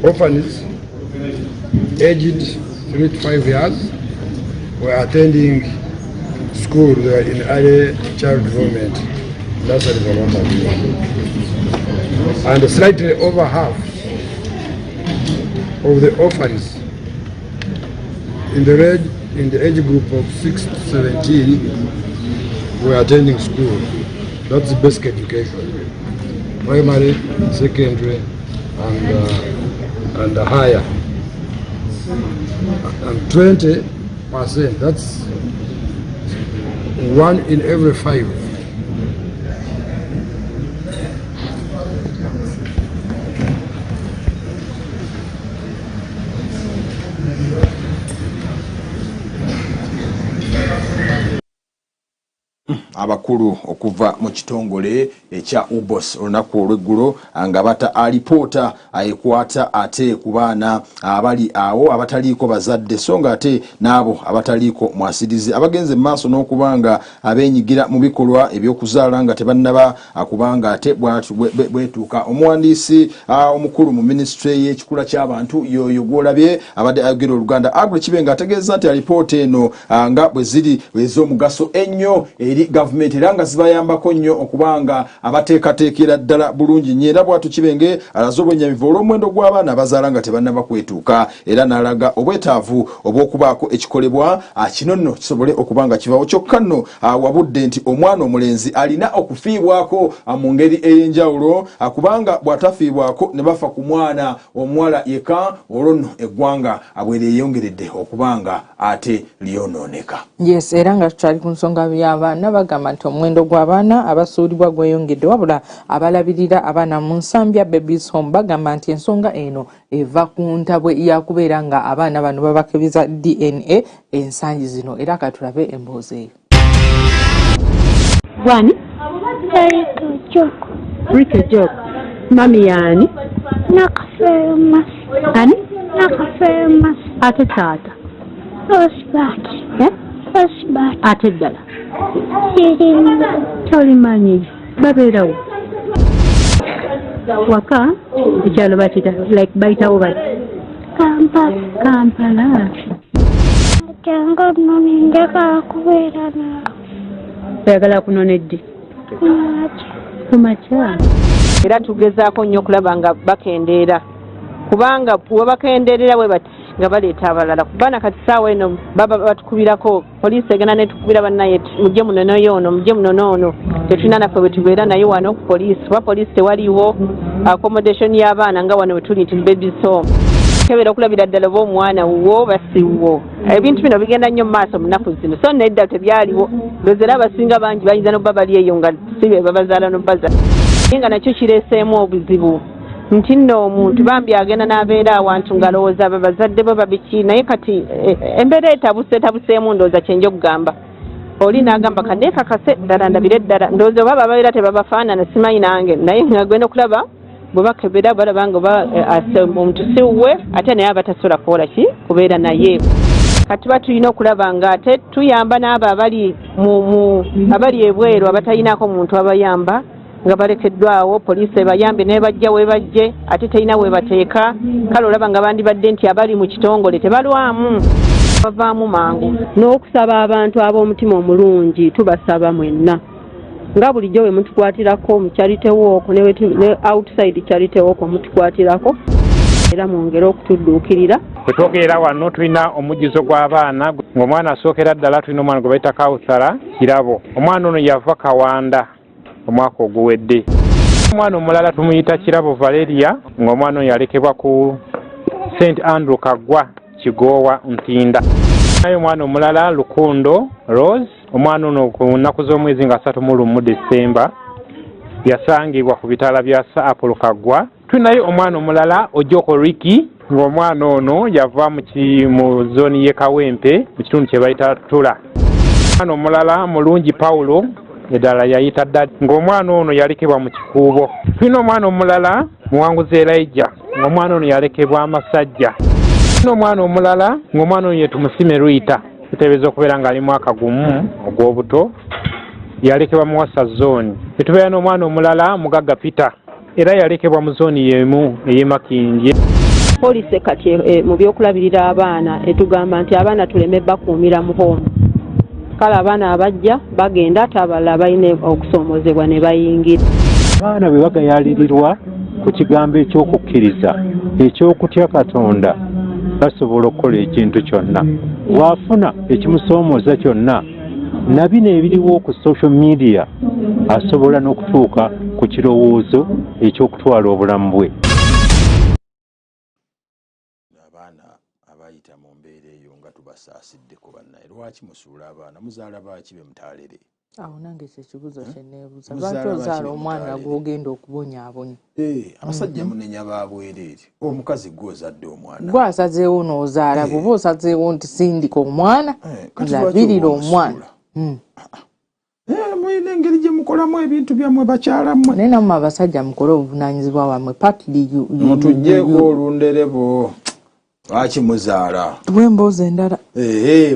orphans aged 3 to 5 years were attending school. They were in early child development. That's the development. And slightly over half of the orphans in the age group of 6 to 17 were attending school. That's basic education, primary, secondary, and higher. And 20%, that's 1 in every 5. Abakulu okuva mu kitongole ekya UBOS olunaku olw'eggulo nga bata alipoota ekwata ate ku baana abali awo abataliiko bazadde so nga ate n'abo abataliiko mwasirizi abagenze mu maaso n'okubanga abeenyigira mu bikolwa eby'okuzaala nga tebannaba kubanga ate bwetuuka omuwandiisi omukulu mu ministry y'ekikula ky'abantu yoyo gwolabye abadde ayogera Oluganda Agre Kibenge ategeeza nti alipoota eno nga bwe ziri ez'omugaso ennyo eri government era nga zibayambako nnyo okubanga abateekateekera ddala bulungi nnyo era bwatu Kibenge alaze obwennyamivu olw'omuwendo gw'abaana abazaala nga tebannaba kwetuuka era n'alaga obwetaavu obw'okubaako ekikolebwa kino nno kisobole okubanga kibaawo kyokka nno wabudde nti omwana omulenzi alina okufiibwako mu ngeri ey'enjawulo kubanga bw'atafiibwako ne bafa ku mwana omuwala yeka olwo nno eggwanga abwere yeyongeredde okubanga ate lyonooneka. Yes, era nga tukyali ku nsonga y'abaana bagamba nti omuwendo gw'abaana abasuulibwa gweyongedde wabula abalabirira abaana mu nsambya Babies Home bagamba nti ensonga eno eva ku ntabwe yakubeera nga abaana bano babakebeza DNA ensangi zino era katulabe emboozi eyo. Wani? Rika Jok. Mami yani? Nakafema. Ani? Nakafema. Ate taata? Osbat. Osbat. Ate ddala? Tolimanyi. Babeerawo? Waka? Ekyalo bakita like bayitawo bati? Kampala. Jango noni njagala kubeera naawe. Oyagala kunona ddi? Kumakya. Era tugezaako nnyo okulaba nga bakendeera kubanga bwe bakendeerera bwe bati nga baleeta abalala kubaana kati ssaawa eno baba batukubirako poliisi egenda netukubira bannaye mujje munono yoono mujje munono ono tetulina naffe bwe tubeera naye wano ku poliisi kuba poliisi tewaliwo accommodation y'abaana nga wano we tuli nti Babies Home kebeera okulabira ddala oba omwana wuwo basiwo ebintu bino bigenda nnyo mu maaso mu nnaku zino so nedda tebyaliwo ndowooza era abasinga bangi bayinza n'obba bali eyo nga si be babazaala n'obbaza nga nakyo kireeseemu obuzibu nti nno omuntu bambi agenda n'abeera awantu ngalowooza babazadde bo babiki naye kati embeera etabuseemu ndowooza kyenja okugamba oli n'agamba kanneekakase ddala ndabire ddala ndowooza oba babeera tebabafaanana simanyi nange naye nga gwenda okulaba bwe bakebera balaba nga omuntu siwwe ate naye abatasobola kukola ki kubeera naye kati batulina okulaba nga ate tuyamba n'abo abali ebweru abatalinaako muntu abayamba nga balekeddwawo poliisi ebayambe naye bajja webajje ate terina webateeka kale olaba nga bandibadde nti abali mu kitongole tebalwamu bavaamu mangu n'okusaba abantu ab'omutima omulungi tubasaba mwenna nga bulijjo we mutukwatirako mu charity walk ne outside charity walk mutukwatirako era mwongere okutudduukirira wetwogerera wano tulina omujjuzo gw'abaana ng'omwana asookera ddala tulina omwana gwe bayita Kawusala Kirabo omwana ono yava Kawanda omwaka oguwedde omwana omulala tumuyita Kirabo Valeria ng'omwana ono yalekebwa ku St Andrew Kagwa Kigoowa Ntinda naye omwana omulala Lukundo Rose omwana ono ku nnaku z'omwezi nga 31 December yasangibwa ku bitala bya Apollo Kagwa tulinayo omwana omulala Ojoko Ricky ng'omwana ono yava mu zooni y'e Kawempe mu kitundu kye bayita Tula omwana omulala Mulungi Paulo eddala yayita ddadi ng'omwana ono yalekebwa mu kikuubo tulina omwana omulala Muwanguzi Elijah ng'omwana ono yalekebwa Amasajja tulina omwana omulala ng'omwana ono yetumusime Rwita tuteebereza okubeera ng'ali mwaka gumu ogw'obuto yalekebwa mu Wasa zooni tetubeera n'omwana omulala Mugagga Peter era yalekebwa mu zooni y'emu ey'e Makindye poliisi kati mu byokulabirira abaana etugamba nti abaana tuleme bakuumira mu home kale abaana abajja bagenda ate abalala balina okusoomozebwa ne bayingira abaana bwe bagayalirirwa ku kigambo ekyokukkiriza ekyokutya Katonda basobola okukola ekintu kyonna bw'afuna ekimusoomoza kyonna na bino ebiriwo ku social media asobola n'okutuuka ku kirowoozo eky'okutwala obulamu bwe. Abaana abayita mu mbeera eyo nga tubasaasiddeku bannaye lwaki musuula abaana muzaala baaki be mutaalere awo nange kyekibuzo kyeneebuuza lwaki ozaala omwana gw'ogenda okubonyaabonya abasajja munenya babwereere omukazi gw'ozadde omwana gwasazeewo n'ozaala bw'oba osazeewo nti sindika omwana labirira omwana mulina engeri gye mukolamu ebintu byammwe bakyalammwe naye nammwe abasajja mukole obuvunaanyizibwa wammwe patiri mutugjeeko olunderebo Lwaki muzaala? Bwemboozi endala.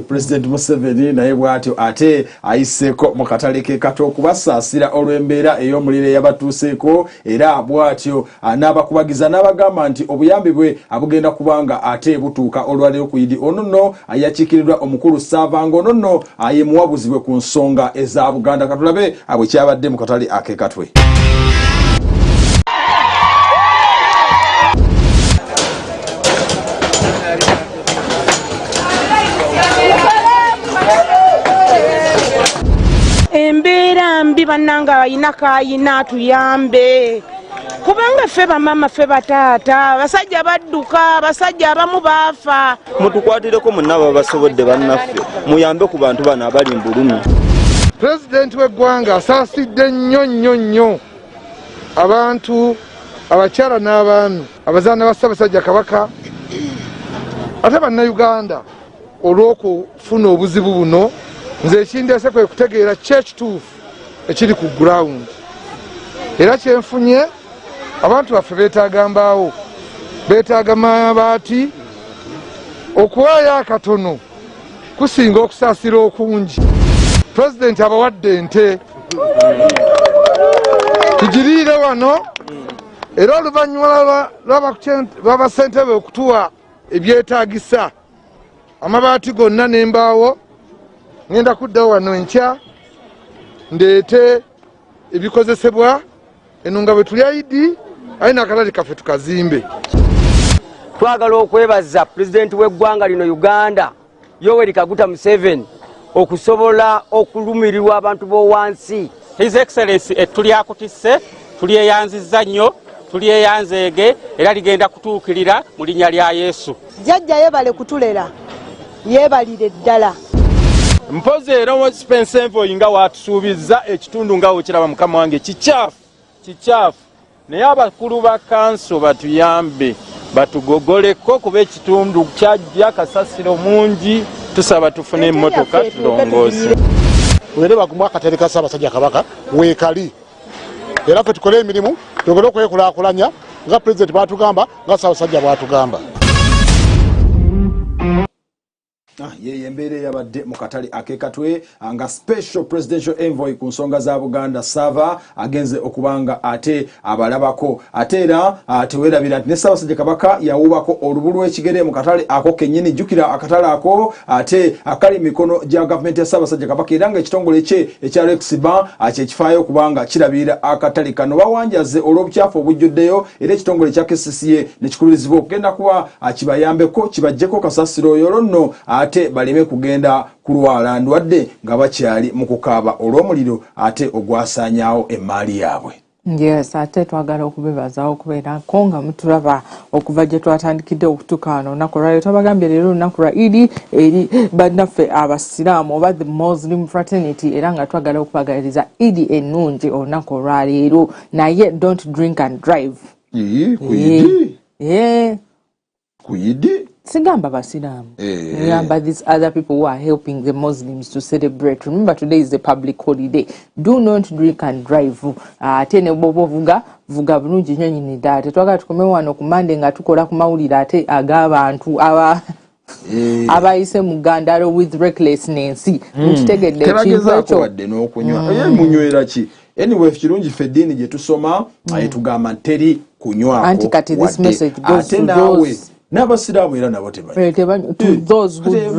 President Museveni naye bw'atyo ate ayiseeko mu katale ke kato okubasaasira olw'embeera ey'omuliro eyabatuuseeko, era bw'atyo n'abakubagiza n'abagamba nti obuyambi bwe abugenda kubanga ate butuuka olwaleero ku Idi. Ono nno yakiikirirwa omukulu Ssaavanga, ono nno ye muwabuzi bwe ku nsonga eza Buganda. Katulabe bwe kyabadde mu katale ak'ekatwe. Embeera mbi bannanga ayina kayina tuyambe, kubanga ffe bamama ffe bataata abasajja badduka, abasajja abamu baafa. Mutukwatireko munna babasobodde bannaffe, muyambe ku bantu bano abali mu bulumi. Pulezidenti w'eggwanga asaasidde nnyo abantu, abakyala n'abaami, abazaana ba Ssaabasajja Kabaka ate bannayuganda olw'okufuna obuzibu buno. Nze ekindeese kwe kutegeera kyekituufu ekiri ku ground, era kyenfunye abantu baffe beetaaga mbaawo, beetaaga mabaati. Okuwaayo akatono kusinga okusaasira okungi. Pulezidenti abawadde ente, tugiriire wano, era oluvannyuma lw'abasentebe okutuwa ebyetaagisa, amabaati gonna n'embaawo, ngenda kuddawo wano enkya ndeete ebikozesebwa eno nga bwe tuli Idi ayi n'akatale kaffe tukazimbe. Twagala okwebaza pulezidenti w'eggwanga lino Uganda Yoweri Kaguta Museveni okusobola okulumirirwa abantu b'owansi. His Excellency etulyakutisse, tulyeyanzizza nnyo, tulyeyanzeege era ligenda kutuukirira mu linnya lya Yesu. Jjajja yeebale kutulera, yeebalire ddala. Mpozi era Spence Envoy nga watusuubizza ekitundu nga okiraba mukama wange kikyafu naye abakulu ba kanso batuyambe batugogoleko kuba ekitundu kyajja kasasiro mungi, tusaba tufune emmotoka tulongoose. Were bagumwa akatale ka Ssaabasajja Kabaka weekali era ffe tukole emirimu tugole okwekulaakulanya nga pulezidenti bwatugamba nga Ssaabasajja bwatugamba. Ye embeera yabadde mu katale ak'ekatwe nga special presidential envoy ku nsonga za Buganda Sava agenze okubanga ate abalabako ate era tewerabira nti ne Ssaabasajja Kabaka yawubako olubulu lw'ekigere mu katale ako kennyini. Jjukira akatale ako ate akali mikono gya gavumenti ya Ssaabasajja Kabaka era nga ekitongole kye ekya Rexba kyekifaayo okubanga kirabira akatale kano. Bawanjaze olw'obukyafu obujjuddeyo era ekitongole kya KCCA ne kikubirizibwa okugenda kuba kibayambeko kibajjeko kasasiro oyo nno ate baleme kugenda kulwala ndwadde nga bakyali mu kukaaba olw'omuliro ate ogwasaanyaawo emmaali yaabwe. Yes, ate twagala okubebazawo okubeerako nga mutulaba okuva gye twatandikidde okutuuka wano olunaku lwaleero. Twabagambye leero olunaku lwa Idi eri bannaffe abasiraamu oba the Muslim fraternity, era nga twagala okubagaliriza Idi ennungi olunaku olwaleero. Naye don't drink and drive. Kuyidi? Sigamba basiramu. Remember these other people who are helping the Muslims to celebrate. Remember today is a public holiday. Do not drink and drive. Ate ne bobo vuga bulungi nnyo nyini ddala. Tetwagala tukome wano ku Monday nga tukola ku mawulire ate ag'abantu abayise mu Uganda with recklessness. Mukitegedde tebagezaako wadde n'okunywa. Munywera ki? Anyway, kirungi ffe eddiini gye tusoma tugamba nteri kunywako. Anti kati this message goes to those n'abasiraamu era nabo tebanyi. To those who drink.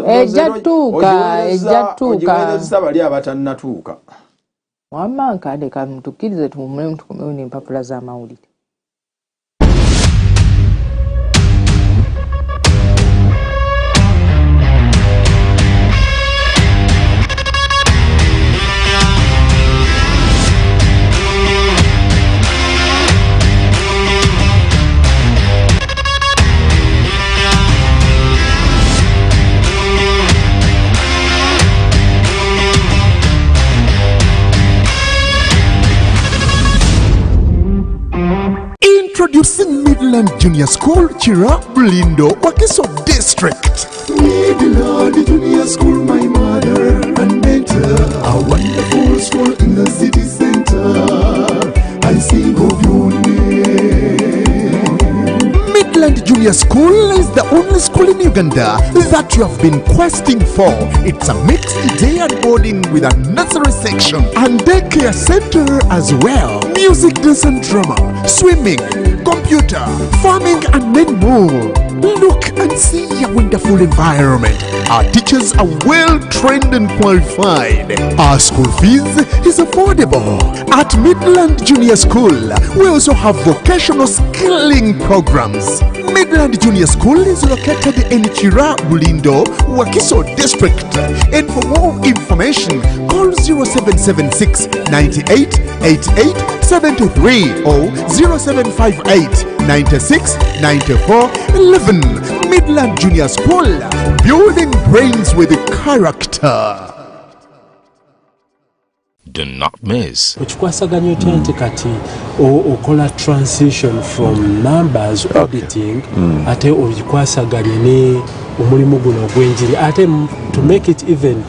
Ejjatuuka bali abatannatuuka. Wamma nkadde kamutukkirize tumumulemu tukomewo n'empapula z'amawulire. Introducing Midland Junior School, Chira, Blindo, Wakiso District. Midland Junior School, my mother and mentor, a wonderful school in the city center. I sing of your name. Midland Junior Junior School is the only school in Uganda that you have been questing for. It's a mixed day and boarding with a nursery section and daycare center as well. Music, dance and drama, swimming, computer, farming and many more. Look and see a wonderful environment. Our teachers are well trained and qualified. Our school fees is affordable. At Midland Junior School, we also have vocational skilling programs. Midland Junior School is located in Chira, Bulindo, Wakiso District. And for more information, call 0776 98 88 723 or 0758 96 94 11. Midland Junior School, building brains with character. Do not miss. Ukikwasaganya otya nti kati okola transition from numbers auditing ate obikwasaganye ne omulimu guno ogw'enjiri ate to make it even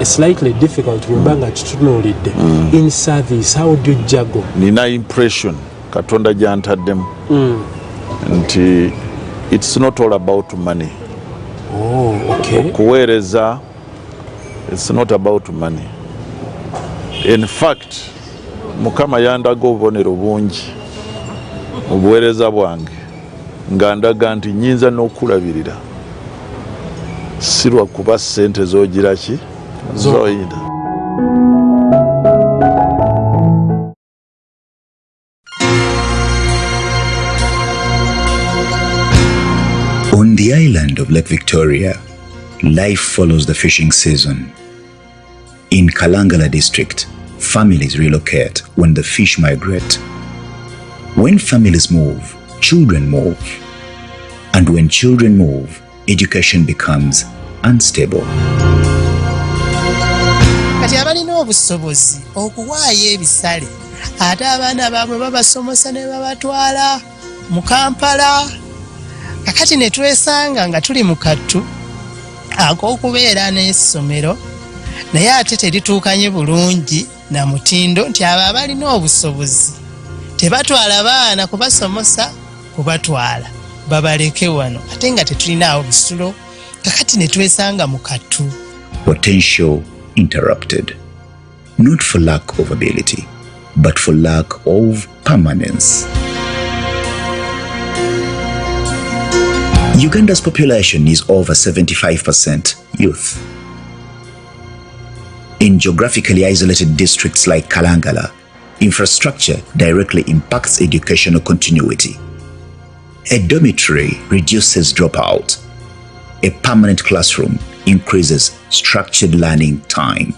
slightly difficult bwembanga kitunuulidde in service, how do you juggle? Nina impression Katonda gyantaddemu nti it's not all about money. Oh, okay. Okuweereza, it's not about money. In fact, Mukama yandaga obubonero bungi mu buweereza bwange nga ndaga nti nnyinza n'okulabirira si lwa kuba ssente z'ogira ki z'oyina. On the island of Lake Victoria, life follows the fishing season. In Kalangala district, families relocate when the fish migrate. When families move, children move. And when children move, education becomes unstable. Kati abalina obusobozi okuwaayo ebisale ate abaana baabwe babasomosa ne babatwala mu Kampala. Kakati ne twesanga nga tuli mu kattu ak'okubeera n'essomero naye ate terituukanye bulungi na mutindo nti abo abalina obusobozi tebatwala baana kubasomosa kubatwala babaleke wano ate nga tetulinaawo bisulo. Kakati ne twesanga mu kattu. Potential interrupted, not for lack of ability, but for lack of permanence. Uganda's population is over 75% youth. In geographically isolated districts like Kalangala, infrastructure directly impacts educational continuity. A dormitory reduces dropout. A permanent classroom increases structured learning time.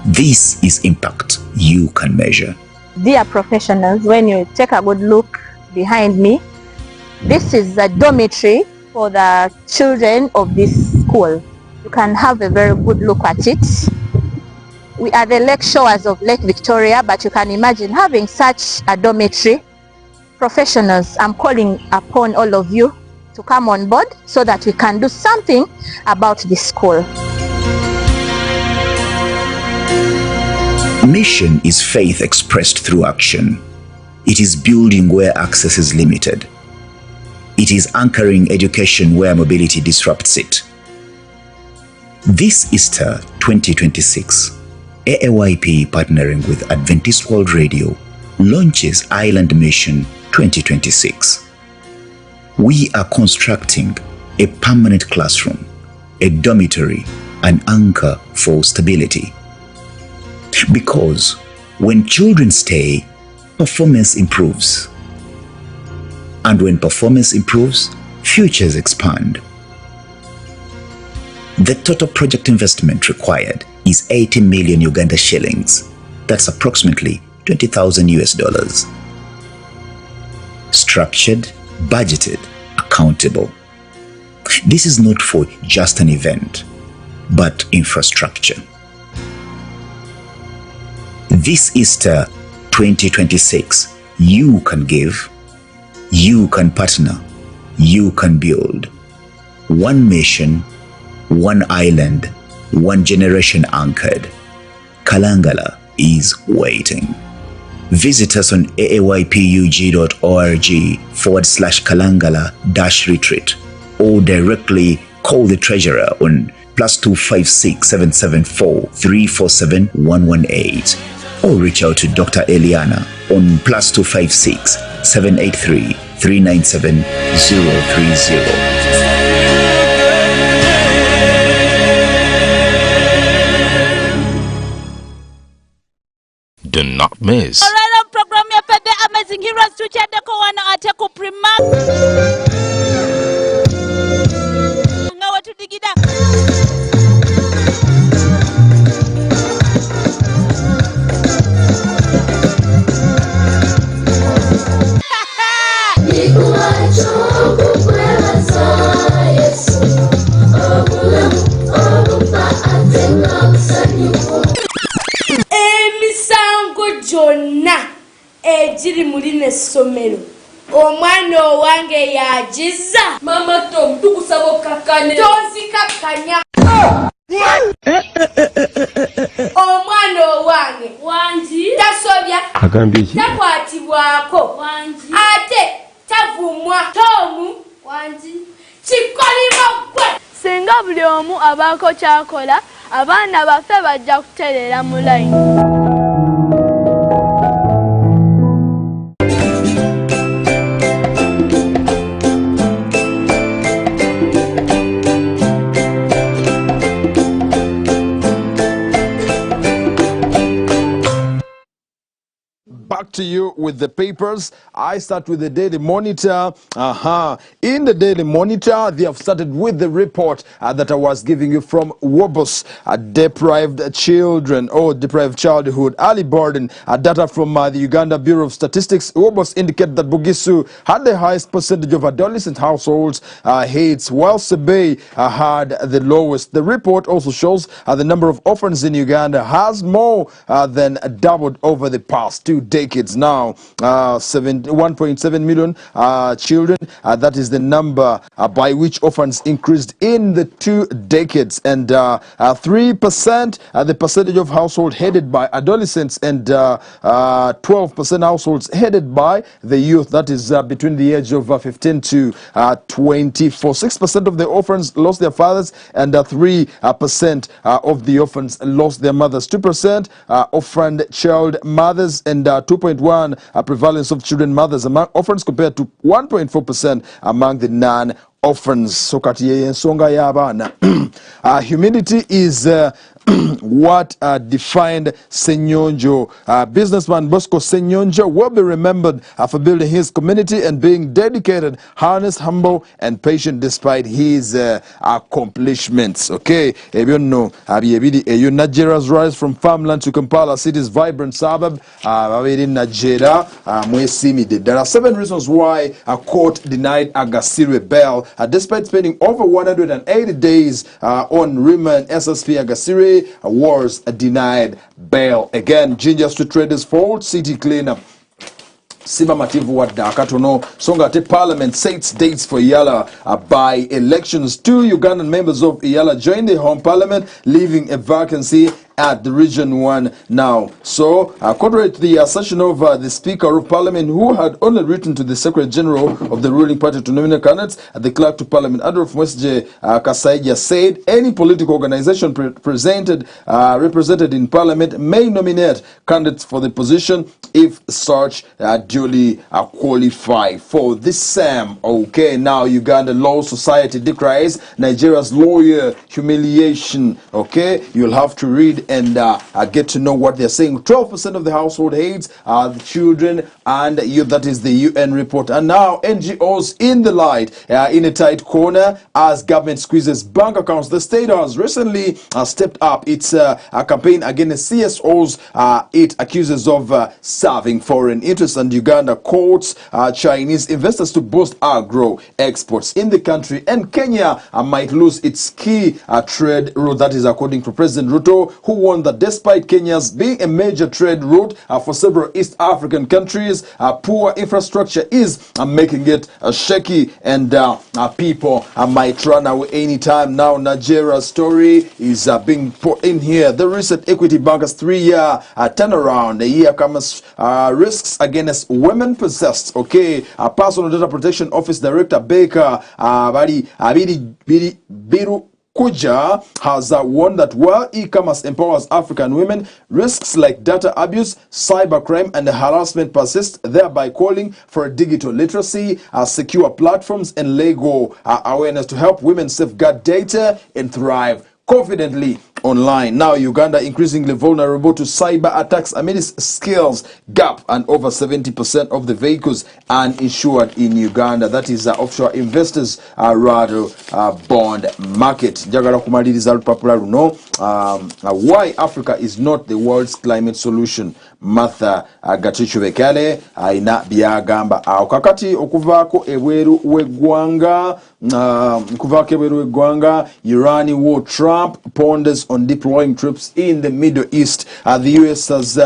This is impact you can measure. Dear professionals, when you take a good look behind me, this is a dormitory for the children of this school. You can have a very good look at it. We are the lake shores of Lake Victoria, but you can imagine having such a dormitory. Professionals, I'm calling upon all of you to come on board so that we can do something about this school. Mission is faith expressed through action. It is building where access is limited. It is anchoring education where mobility disrupts it. This Easter 2026, AAYP partnering with Adventist World Radio launches Island Mission 2026. We are constructing a permanent classroom, a dormitory, an anchor for stability. Because when children stay, performance improves. And when performance improves, futures expand. The total project investment required is 80 million Uganda shillings. That's approximately $20,000. Structured, budgeted, accountable. This is not for just an event, but infrastructure. This Easter 2026, you can give, you can partner, you can build. One mission, one island, one generation anchored. Kalangala is waiting. Visit us on aaypug.org/kalangala-retreat or directly call the treasurer on +256 774 347 118 or reach out to Dr. Eliana on +256 783 397 030. Do not miss. Alright, on program ya the Amazing Heroes tuchende ko wana ate ku primark. Ngawa tudigida. Emisango jonna ejiri muri n'essomero omwana owange yagiza mama Tom tukusaba okakkane tozikakkanya omwana owange wangi tasobya agambye ki takwatibwako wangi ate tavumwa Tomu wangi kikolimo gwe singa buli omu abaako kyakola abaana baffe bajja kutereera mu layini. Back to you with the papers. I start with the Daily Monitor. In the Daily Monitor, they have started with the report that I was giving you from WOBOS, deprived children or deprived childhood early burden. Data from the Uganda Bureau of Statistics. WOBOS indicate that Bugisu had the highest percentage of adolescent households heads, while Sebei had the lowest. The report also shows the number of orphans in Uganda has more than doubled over the past 2 decades now. 1.7 million children. That is the number by which orphans increased in the 2 decades. And 3% the percentage of households headed by adolescents, and 12% households headed by the youth. That is between the age of 15 to 24. 6% of the orphans lost their fathers, and 3% of the orphans lost their mothers. 2% orphaned child mothers, and 2.1% prevalence of children mothers among orphans compared to 1.4% among the non-orphans. So kati ensonga y'abaana. Humility is what defined Senyonjo. Businessman Bosco Senyonjo will be remembered for building his community and being dedicated, honest, humble, and patient despite his accomplishments. Okay, Nigeria's rise from farmland to Kampala city's vibrant suburb. In Nigeria, there are 7 reasons why a court denied Agasiri bail despite spending over 180 days on remand. SSP Agasiri was denied bail. Again, Ginger Street Traders fault, city cleanup. Simba Mativu wa Dakatono, Songa te Parliament sets dates for Iyala by elections. 2 Ugandan members of Iyala joined the Home Parliament, leaving a vacancy at the Region 1 now. So, contrary to the assertion of the Speaker of Parliament, who had only written to the Secretary General of the ruling party to nominate candidates, the Clerk to Parliament, Adolf Mwesje Kasaija, said any political organization represented in Parliament may nominate candidates for the position if such duly qualify for this SAM. Okay, now Uganda Law Society decries Nigeria's lawyer humiliation. Okay, you'll have to read and get to know what they're saying. 12% of the household heads are the children and youth. That is the UN report. And now NGOs in the light, in a tight corner as government squeezes bank accounts. The state has recently stepped up its campaign against CSOs it accuses of serving foreign interests, and Uganda courts Chinese investors to boost agro exports in the country. And Kenya might lose its key trade route. That is according to President Ruto, who warned that despite Kenya's being a major trade route for several East African countries, poor infrastructure is making it shaky, and people might run away anytime now. Nigeria's story is being put in here. The recent Equity Bank's 3-year turnaround. The year comes risks against women possessed. Okay, Personal Data Protection Office Director Baker Biru Kuja has warned that while e-commerce empowers African women, risks like data abuse, cybercrime, and harassment persist, thereby calling for digital literacy, secure platforms, and legal awareness to help women safeguard data and thrive confidently online. Now, Uganda increasingly vulnerable to cyber attacks amidst skills gap, and over 70% of the vehicles uninsured in Uganda. That is offshore investors rather bond market. Njagala kumaliriza lupapula luno why Africa is not the world's climate solution. Martha Gatichubekale aina byagamba awo kakati okuvaako ebweru w'eggwanga Iran war. Trump ponders on deploying troops in the Middle East. The U.S. has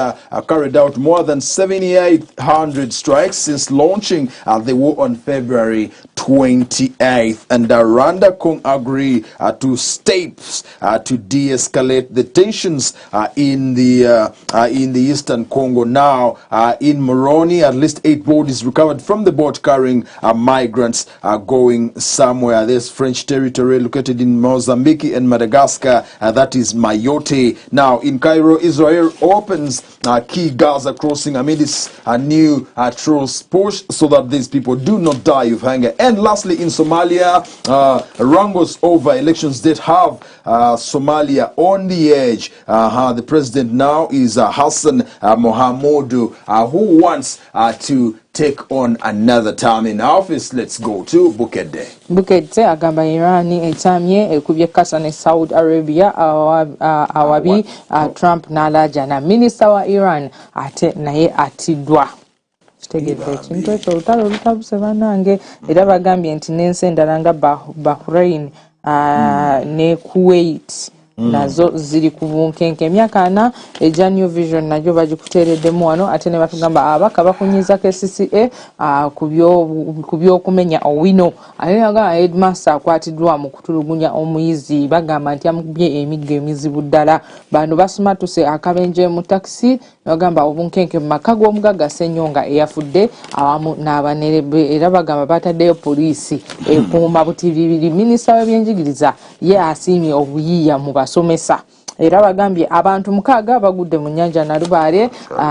carried out more than 7,800 strikes since launching the war on February 28th, and Rwanda Kong agree to steps to de-escalate the tensions in the eastern Congo. Now, in Moroni, at least 8 bodies recovered from the boat carrying migrants going somewhere. There's French territory located in Mozambique and Madagascar. That is Mayotte. Now, in Cairo, Israel opens key Gaza crossing amidst a new truce push so that these people do not die of hunger. And lastly, in Somalia, wrangles over elections that have Somalia on the edge. The president now is Hassan Mohamudu, who wants to take on another term in office. Let's go to Bukedde. Bukedde agamba Irani etamye ekubye kasa ne Saudi Arabia awabi Trump n'alaja na minisita wa Iran ate naye atiddwa. Kitegedde ekintu ekyo olutalo olutabuse bannange, era bagambye nti n'ensi endala nga Bahrain ne Kuwait nazo ziri ku bunkenke. Emyaka 4 eja New Vision najo bagikuteereddemu wano, ate ne batugamba abaka bakunyiza KCCA ku by'okumenya owino. Ate nga headmaster akwatiddwa mu kutulugunya omuyizi, bagamba nti amukubye emiggo emizibu ddala. Bano basumatuse akabenje mu taxi, bagamba obunkenke mu maka g'omugagga Ssenyonga eyafudde awamu n'abanerebe, era bagamba bataddeyo poliisi ekuuma butiribiri. Minisita w'ebyenjigiriza ye asiimye obuyiiya mu basomesa, era bagambye abantu 6 bagudde mu nnyanja Nalubaale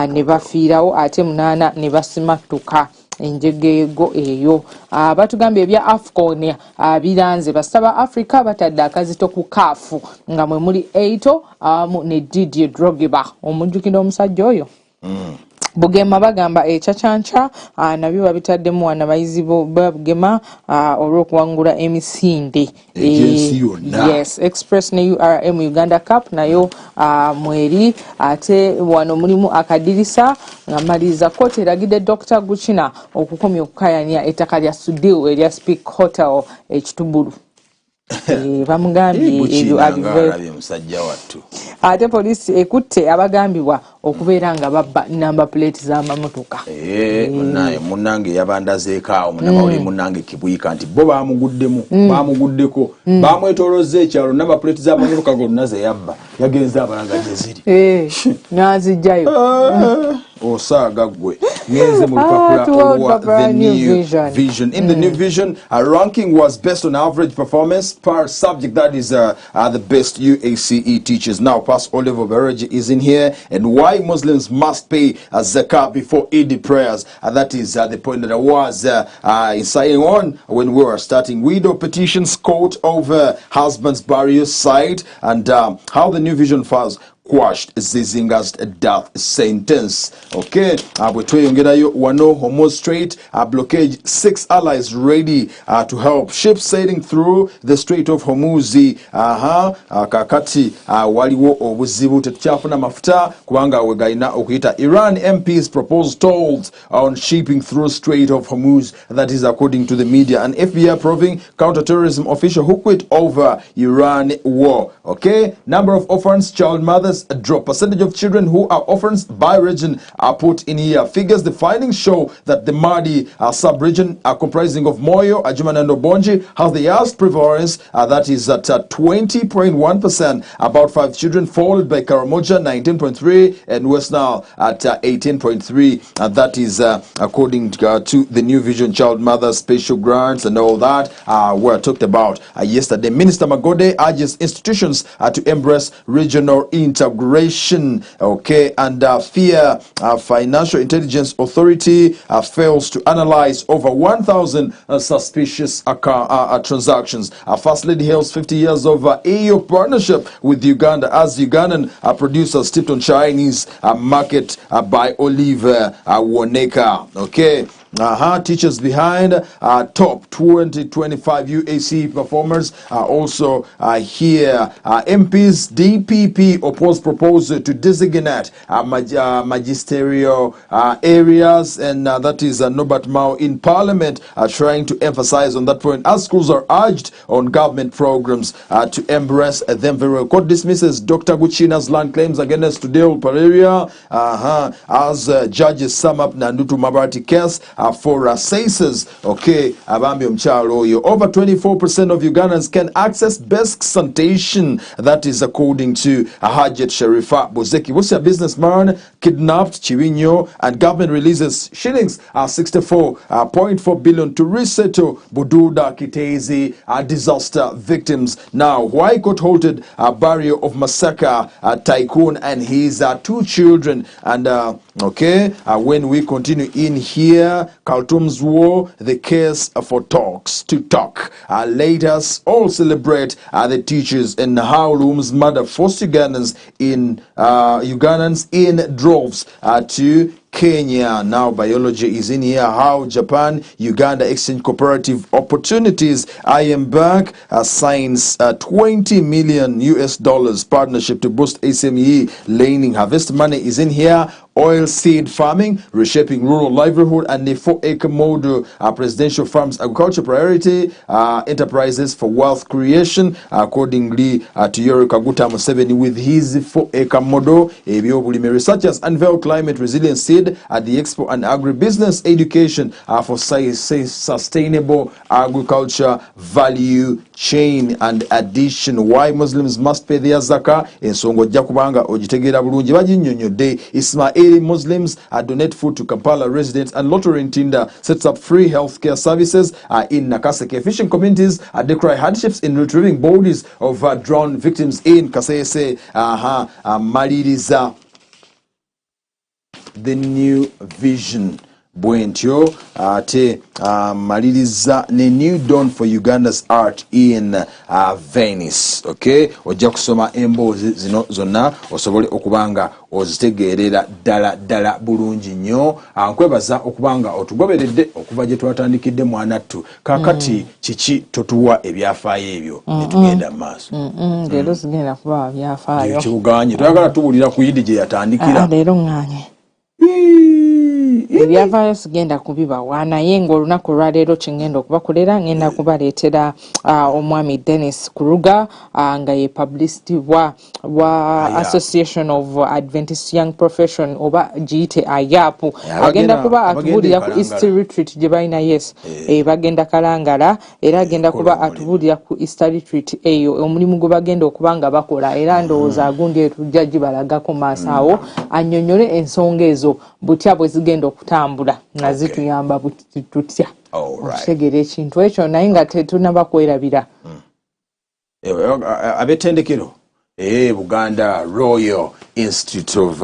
ne bafiirawo, ate 8 ne basimattuka enjegeego eyo. Batugambye ebya AFCON biranze, basaba Africa batadde akazito ku kaafu nga mwe muli Eito awamu ne Didier Drogba. Omujjukira omusajja oyo? Bugema bagamba ekyacyanca nabyo babitaddemu wana bayizi Bugema olw'okuwangula emisinde. Yes, Express ne URM Uganda Cup nayo mweri, ate wano mulimu akadirisa nga maliriza kooti eragidde Dr. Guchina okukomya okukayanya ettaka lya Sudiu erya Speak Hotel ekitubulu. Bamugambye ebyo abivve musajja wattu. Ate poliisi ekutte abagambibwa okubeera nga babba number plate z'amamotoka. Munnange yabandazeeko awo munamawulire munnange Kibwika nti bo bamuguddemu bamuguddeko bamwetolozza ekyalo number plate z'amamotoka gonna ze yabba yagenza abalanga gye ziri n'azijjayo. Osaaga gwe ngenze mu lupapula the New Vision. In the New Vision, ranking was based on average performance per subject. That is the best UACE teachers. Now, Pastor Oliver Bereji is in here, and why Muslims must pay zakah before Eid prayers. That is the point that I was saying on when we were starting. Widow petitions court over husband's burial site, and how the New Vision files quashed Zizinga's death sentence. Okay, bwetweyongerayo wano Hormuz Strait blockade, 6 allies ready to help ships sailing through the Strait of Hormuz. Kakati waliwo obuzibu tetukyafuna mafuta kubanga wegalina okuyita. Iran MPs propose tolls on shipping through Strait of Hormuz. That is according to the media. An FBI probing counter-terrorism official who quit over Iran war. Okay, number of orphans, child mothers years drop. Percentage of children who are orphans by region are put in here. Figures the findings show that the Madi sub-region comprising of Moyo, Ajumana and Obonji has the highest prevalence, that is at 20.1%, about 5 children, followed by Karamoja 19.3 and West Nile at 18.3. That is according to the New Vision Child Mother Special Grants and all that were talked about yesterday. Minister Magode urges institutions to embrace regional integration. Okay, and FIA, Financial Intelligence Authority, fails to analyze over 1,000 suspicious transactions. First Lady hails 50 years of AO partnership with Uganda as Ugandan producers tipped on Chinese market by Olive Woneka. Okay. Teachers behind top 2025 UAC performers also here. MPs DPP opposed proposal to designate magisterial areas, and that is Norbert Mao in Parliament trying to emphasize on that point as schools are urged on government programs to embrace them very well. Court dismisses Dr. Guchina's land claims against Tudeo Pereira as judges sum up Nandutu Mabati case for races. Okay, abambi omchalo oyo. Over 24% of Ugandans can access best sanitation. That is according to Hajat Sharifa Bozeki. What's your businessman kidnapped Chivinyo, and government releases shillings 64.4 billion to resettle Bududa Kitezi disaster victims. Now, High Court halted burial of Masaka tycoon and his 2 children. And okay, when we continue in here, Khartoum's war, the case for talks to talk. Let us all celebrate the teachers in Haulum's murder forced Ugandans in droves to Kenya. Now biology is in here. How Japan Uganda exchange cooperative opportunities. I am back signs $20 million partnership to boost SME laning. Harvest money is in here. Oil seed farming, reshaping rural livelihood, and the 4-acre model presidential farms agriculture priority enterprises for wealth creation, accordingly to Yoweri Kaguta Museveni with his 4-acre model. Ebyobulimi researchers unveil climate resilience seed at the Expo and agribusiness education for sustainable agriculture value chain and addition. Why Muslims must pay their zakah. Ensonga ojja kubanga ogitegera bulungi baginnyonnyodde. Ismaili Muslims donate food to Kampala residents, and Lottery Ntinda sets up free healthcare services in Nakaseke. Fishing communities decry hardships in retrieving bodies of drowned victims in Kasese. Maliriza the New Vision. Bwentyo ate maliriza ne new dawn for Uganda's art in Venice. Okay, ojja kusoma emboozi zino zonna osobole okubanga ozitegeerera ddala bulungi nnyo. Nkwebaza okubanga otugoberedde okuva gye twatandikidde mwanattu. Kakati kiki totuwa ebyafaayo ebyo ne tugenda mu maaso. Leero sigenda kuba byafaayo. Kyoganye twagala tuwulira ku Yidi gye yatandikira. Leero nganye. Ebyavaayo sigenda kubibawa naye ng'olunaku olwaleero kingenda okubakolera ngenda kubaleetera omwami Dennis Kuruga nga ye publicity wa Association of Adventist Young Profession oba giyite ayapu agenda kuba atubulira ku Easter Retreat gye balina bagenda Kalangala era agenda kuba atubulira ku Easter Retreat eyo omulimu gwe bagenda okuba nga bakola era ndowooza agundi etujja gibalagako maaso awo annyonnyole ensonga ezo butya bwe zigenda okutambula nga zituyamba tutya okutegeera ekintu ekyo naye nga tetunaba kwerabira ab'ettendekero Buganda Royal Institute of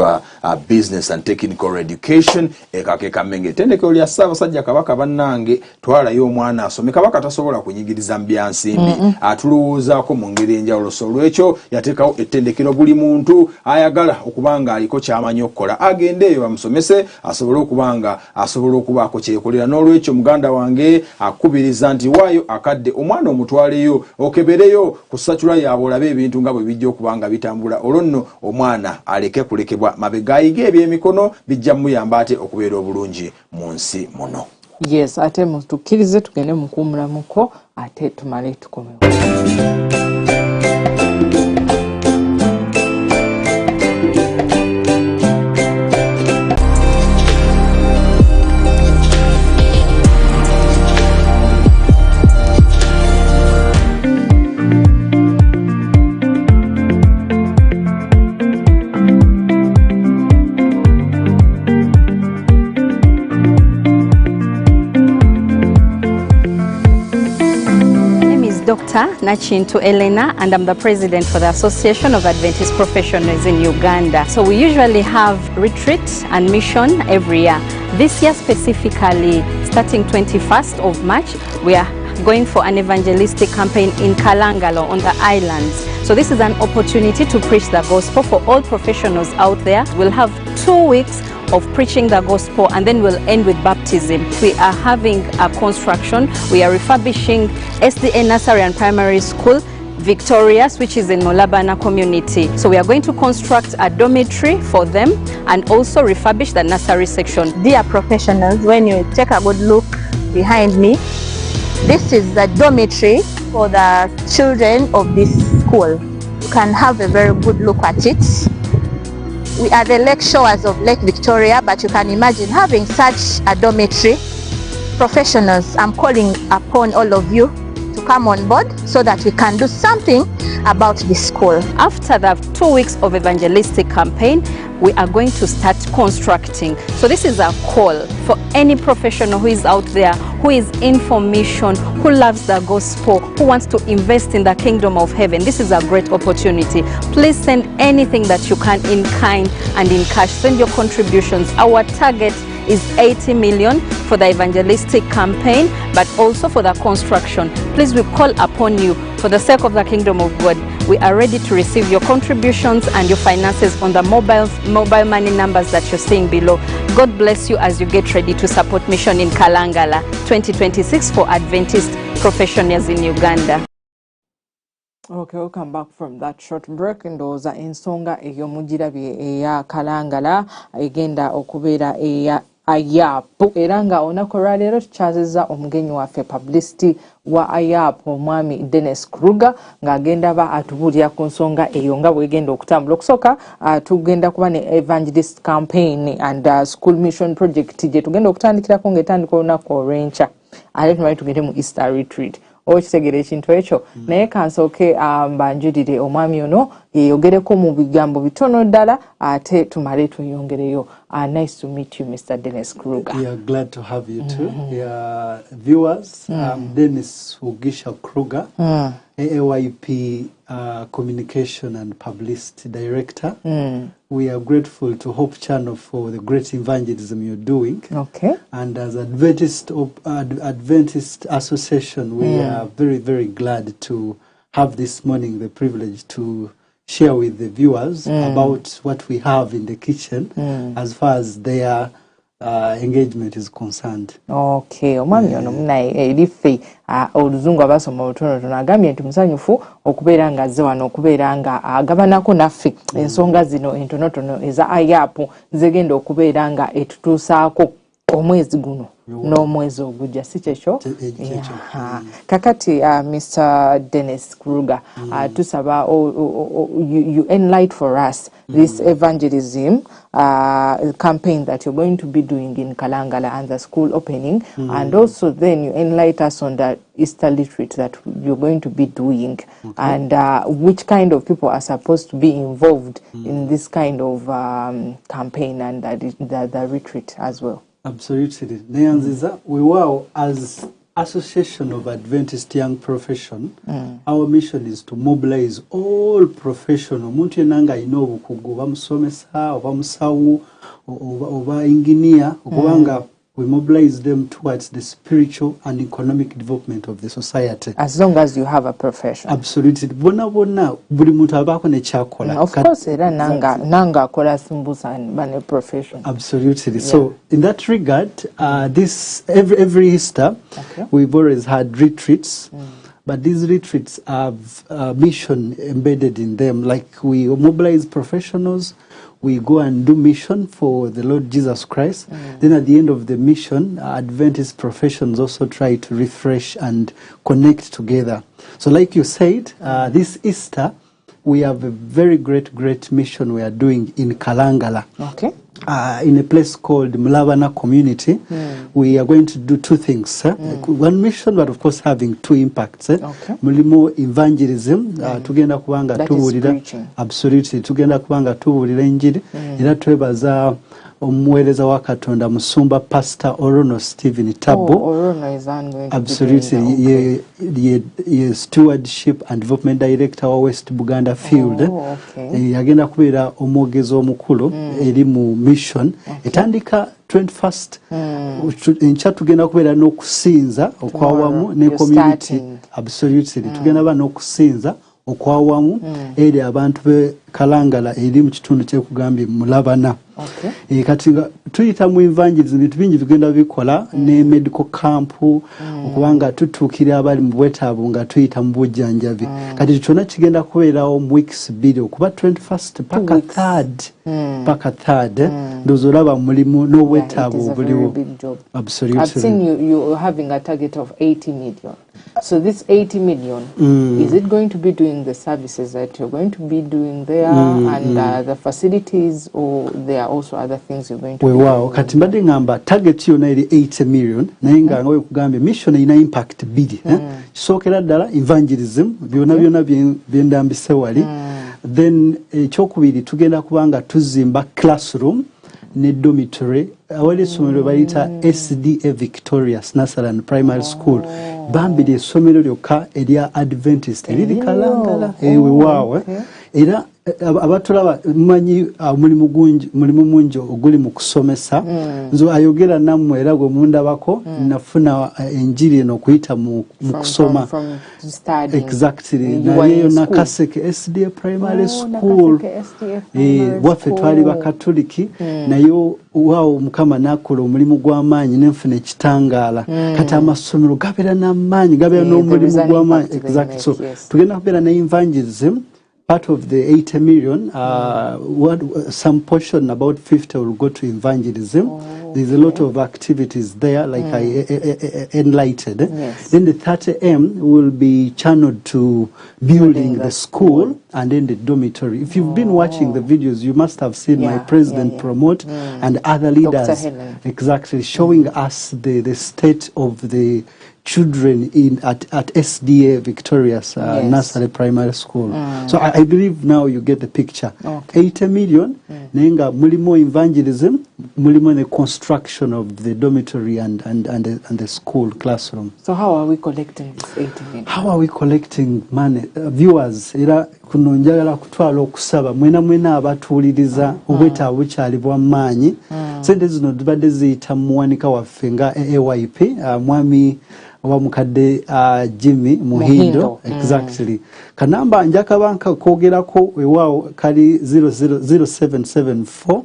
Business and Technical Education ekake Kamenge ettendekero lya Ssaabasajja Kabaka bannange twalayo omwana asome. Kabaka tasobola kunyigiriza mu byansimbi atulowoozaako mu ngeri enjawulo, so olwekyo yateekawo ettendekero buli muntu ayagala okubanga aliko ky'amanyi okukola agende eyo bamusomese asobole okubaako kyekolera. N'olwekyo muganda wange akubiriza nti waayo akadde omwana omutwaleyo okebereyo ku ssatula yaabwe olabe ebintu nga bwe bijja okubanga bitambula. Olwo nno omwana aleke kulekebwa mabega ayiga ebyemikono bijja muyamba ate okubeera obulungi mu nsi muno. Yes, ate mutukkirize tugende mu kuwummulamuko ate tumale tukomewo. Dr. Nachintu Elena, and I'm the president for the Association of Adventist Professionals in Uganda. So we usually have retreat and mission every year. This year specifically, starting 21st of March, we are going for an evangelistic campaign in Kalangala on the islands. So this is an opportunity to preach the gospel for all professionals out there. We'll have 2 weeks of preaching the gospel, and then we'll end with baptism. We are having a construction. We are refurbishing SDA Nursery and Primary School Victorious, which is in Molabana community. So we are going to construct a dormitory for them and also refurbish the nursery section. Dear professionals, when you take a good look behind me, this is the dormitory for the children of this school. You can have a very good look at it. We are the lake shores of Lake Victoria, but you can imagine having such a dormitory. Professionals, I'm calling upon all of you to come on board so that we can do something about this school. After the 2 weeks of evangelistic campaign, we are going to start constructing. So this is a call for any professional who is out there, who is in formation, who loves the gospel, who wants to invest in the kingdom of heaven. This is a great opportunity. Please send anything that you can in kind and in cash. Send your contributions. Our target is 80 million for the evangelistic campaign, but also for the construction. Please, we call upon you for the sake of the kingdom of God. We are ready to receive your contributions and your finances on the mobile money numbers that you're seeing below. God bless you as you get ready to support Mission in Kalangala 2026 for Adventist professionals in Uganda. Okay, we'll come back from that short break. Ndowooza ensonga ey'omugirabye eya Kalangala egenda okubeera eya ayapu era nga olunaku olwaleero tukyazizza omugenyi waffe publicity wa ayapu omwami Dennis Kruger ng'agenda ba atubuulira ku nsonga eyo nga bwegenda okutambula. Okusooka tugenda kuba ne evangelist campaign and school mission project gye tugenda okutandikirako ng'etandika olunaku olw'enkya ate tumale tugende mu Easter retreat. Okitegera ekintu ekyo naye kansooke mbanjulire omwami ono yeeyogereko mu bigambo bitono ddala ate tumale tweyongereyo. Nice to meet you, Mr. Dennis Kruger. We are glad to have you too. Viewers, Dennis Wugisha Kruger, AAYP Communication and Publicity Director. We are grateful to Hope Channel for the great evangelism you're doing. Okay. And as Adventist Association, we are very, very glad to have this morning the privilege to share with the viewers about what we have in the kitchen as far as their engagement is concerned. Okay, omwami ono munaye eriffe oluzungu abasoma obutonotono agambye nti musanyufu okubeera nga azze wano okubeera nga agabanako naffe ensonga zino entonotono eza ayapu zegenda okubeera nga etutuusaako omwezi guno n'omwezi ogujja si kyekyo. Kakati Mr. Dennis Kruger, tusaba you enlight for us this evangelism campaign that you're going to be doing in Kalangala and the school opening, and also then you enlight us on the Easter retreat that you're going to be doing, and which kind of people are supposed to be involved in this kind of campaign and the retreat as well. Absolutely. Neyanziza, we were as Association of Adventist Young Profession, our mission is to mobilize all professional. Muntu yenanga ino obukugu oba musomesa oba musawo oba engineer okubanga we mobilize them towards the spiritual and economic development of the society. As long as you have a profession. Absolutely. Bona buli muntu abako ne kyakola. Of course, era nanga akola simbusa bane profession. Absolutely. So in that regard, this every Easter, we've always had retreats. But these retreats have mission embedded in them. Like we mobilize professionals, we go and do mission for the Lord Jesus Christ. Then at the end of the mission, Adventist professions also try to refresh and connect together. So like you said, this Easter, we have a very great mission we are doing in Kalangala. Okay. In a place called Mulabana community. We are going to do two things. One mission, but of course having two impacts. Mulimo evangelism, tugenda kubanga tuwulira. Absolutely. Tugenda kubanga tuwulira injiri. Era twebaza omuweereza wa Katonda Musumba Pastor Orono Stephen Tabo. Orono is going to absolutely ye stewardship and development director wa West Buganda Field. Yagenda kubeera omwogezi omukulu eri mu mission etandika 21st enkya tugenda kubeera n'okusinza okwawamu ne community absolutely tugenda ba n'okusinza okwawamu eri abantu be Kalangala eri mu kitundu kyekugambye mulabana. Kati nga tuyita mu evangelism bintu bingi tugenda bikola ne medical camp okubanga tutuukira abali mu bwetaavu nga tuyita mu bujjanjabi. Kati kyonna kigenda kubeerawo mu weeks 2 okuba 21st paka 3rd ndowooza olaba mulimu n'obwetaavu obuliwo. Absolutely. I've seen you having a target of 80 million. So this 80 million, is it going to be doing the services that you're going to be doing there and the facilities, or there are also other things you're going to be doing? Wow, kati mbadde ngamba target yonna eri 80 million naye nga we kugambye mission ina impact bidi. Kisookera ddala evangelism byonna byendambise wali. Then ekyokubiri tugenda kubanga tuzimba classroom ne dormitory awali essomero bayita SDA Victorious Nursery and Primary School. Bambiri essomero lyokka erya Adventist eriri Kalangala ewe waawe era abatulaba mumanyi mulimu mungi oguli mu kusomesa nzo ayogera nammwe era gwe mundabako nafuna enjiri eno okuyita mu kusoma exactly nayeyo nakaseke SDA Primary School waffe twali bakatoliki nayo waawo Mukama nakola omulimu gw'amaanyi nenfuna ekitangaala kati amasomero gabeera n'amaanyi gabeera n'omulimu gw'amaanyi exactly so tugenda kubeera ne evangelism. Part of the 80 million, some portion, about 50, will go to evangelism. There's a lot of activities there, like I enlightened. Then the 30M will be channeled to building the school and then the dormitory. If you've been watching the videos, you must have seen my president promote and other leaders exactly showing us the state of the children at SDA Victorious Nursery Primary School. So I believe now you get the picture. 80 million, nenga mulimo evangelism, mulimo the construction of the dormitory and the school classroom. So how are we collecting this 80 million? How are we collecting money? Viewers, era kuno njagala kutwala okusaba mwena abatuuliriza obwetaavu bukyali bw'amaanyi. Sente zino zibadde ziyita muwanika waffe nga AYP mwami wamukadde Jimmy Muhindo exactly kanamba njakabanka kogerako wewao kali 0774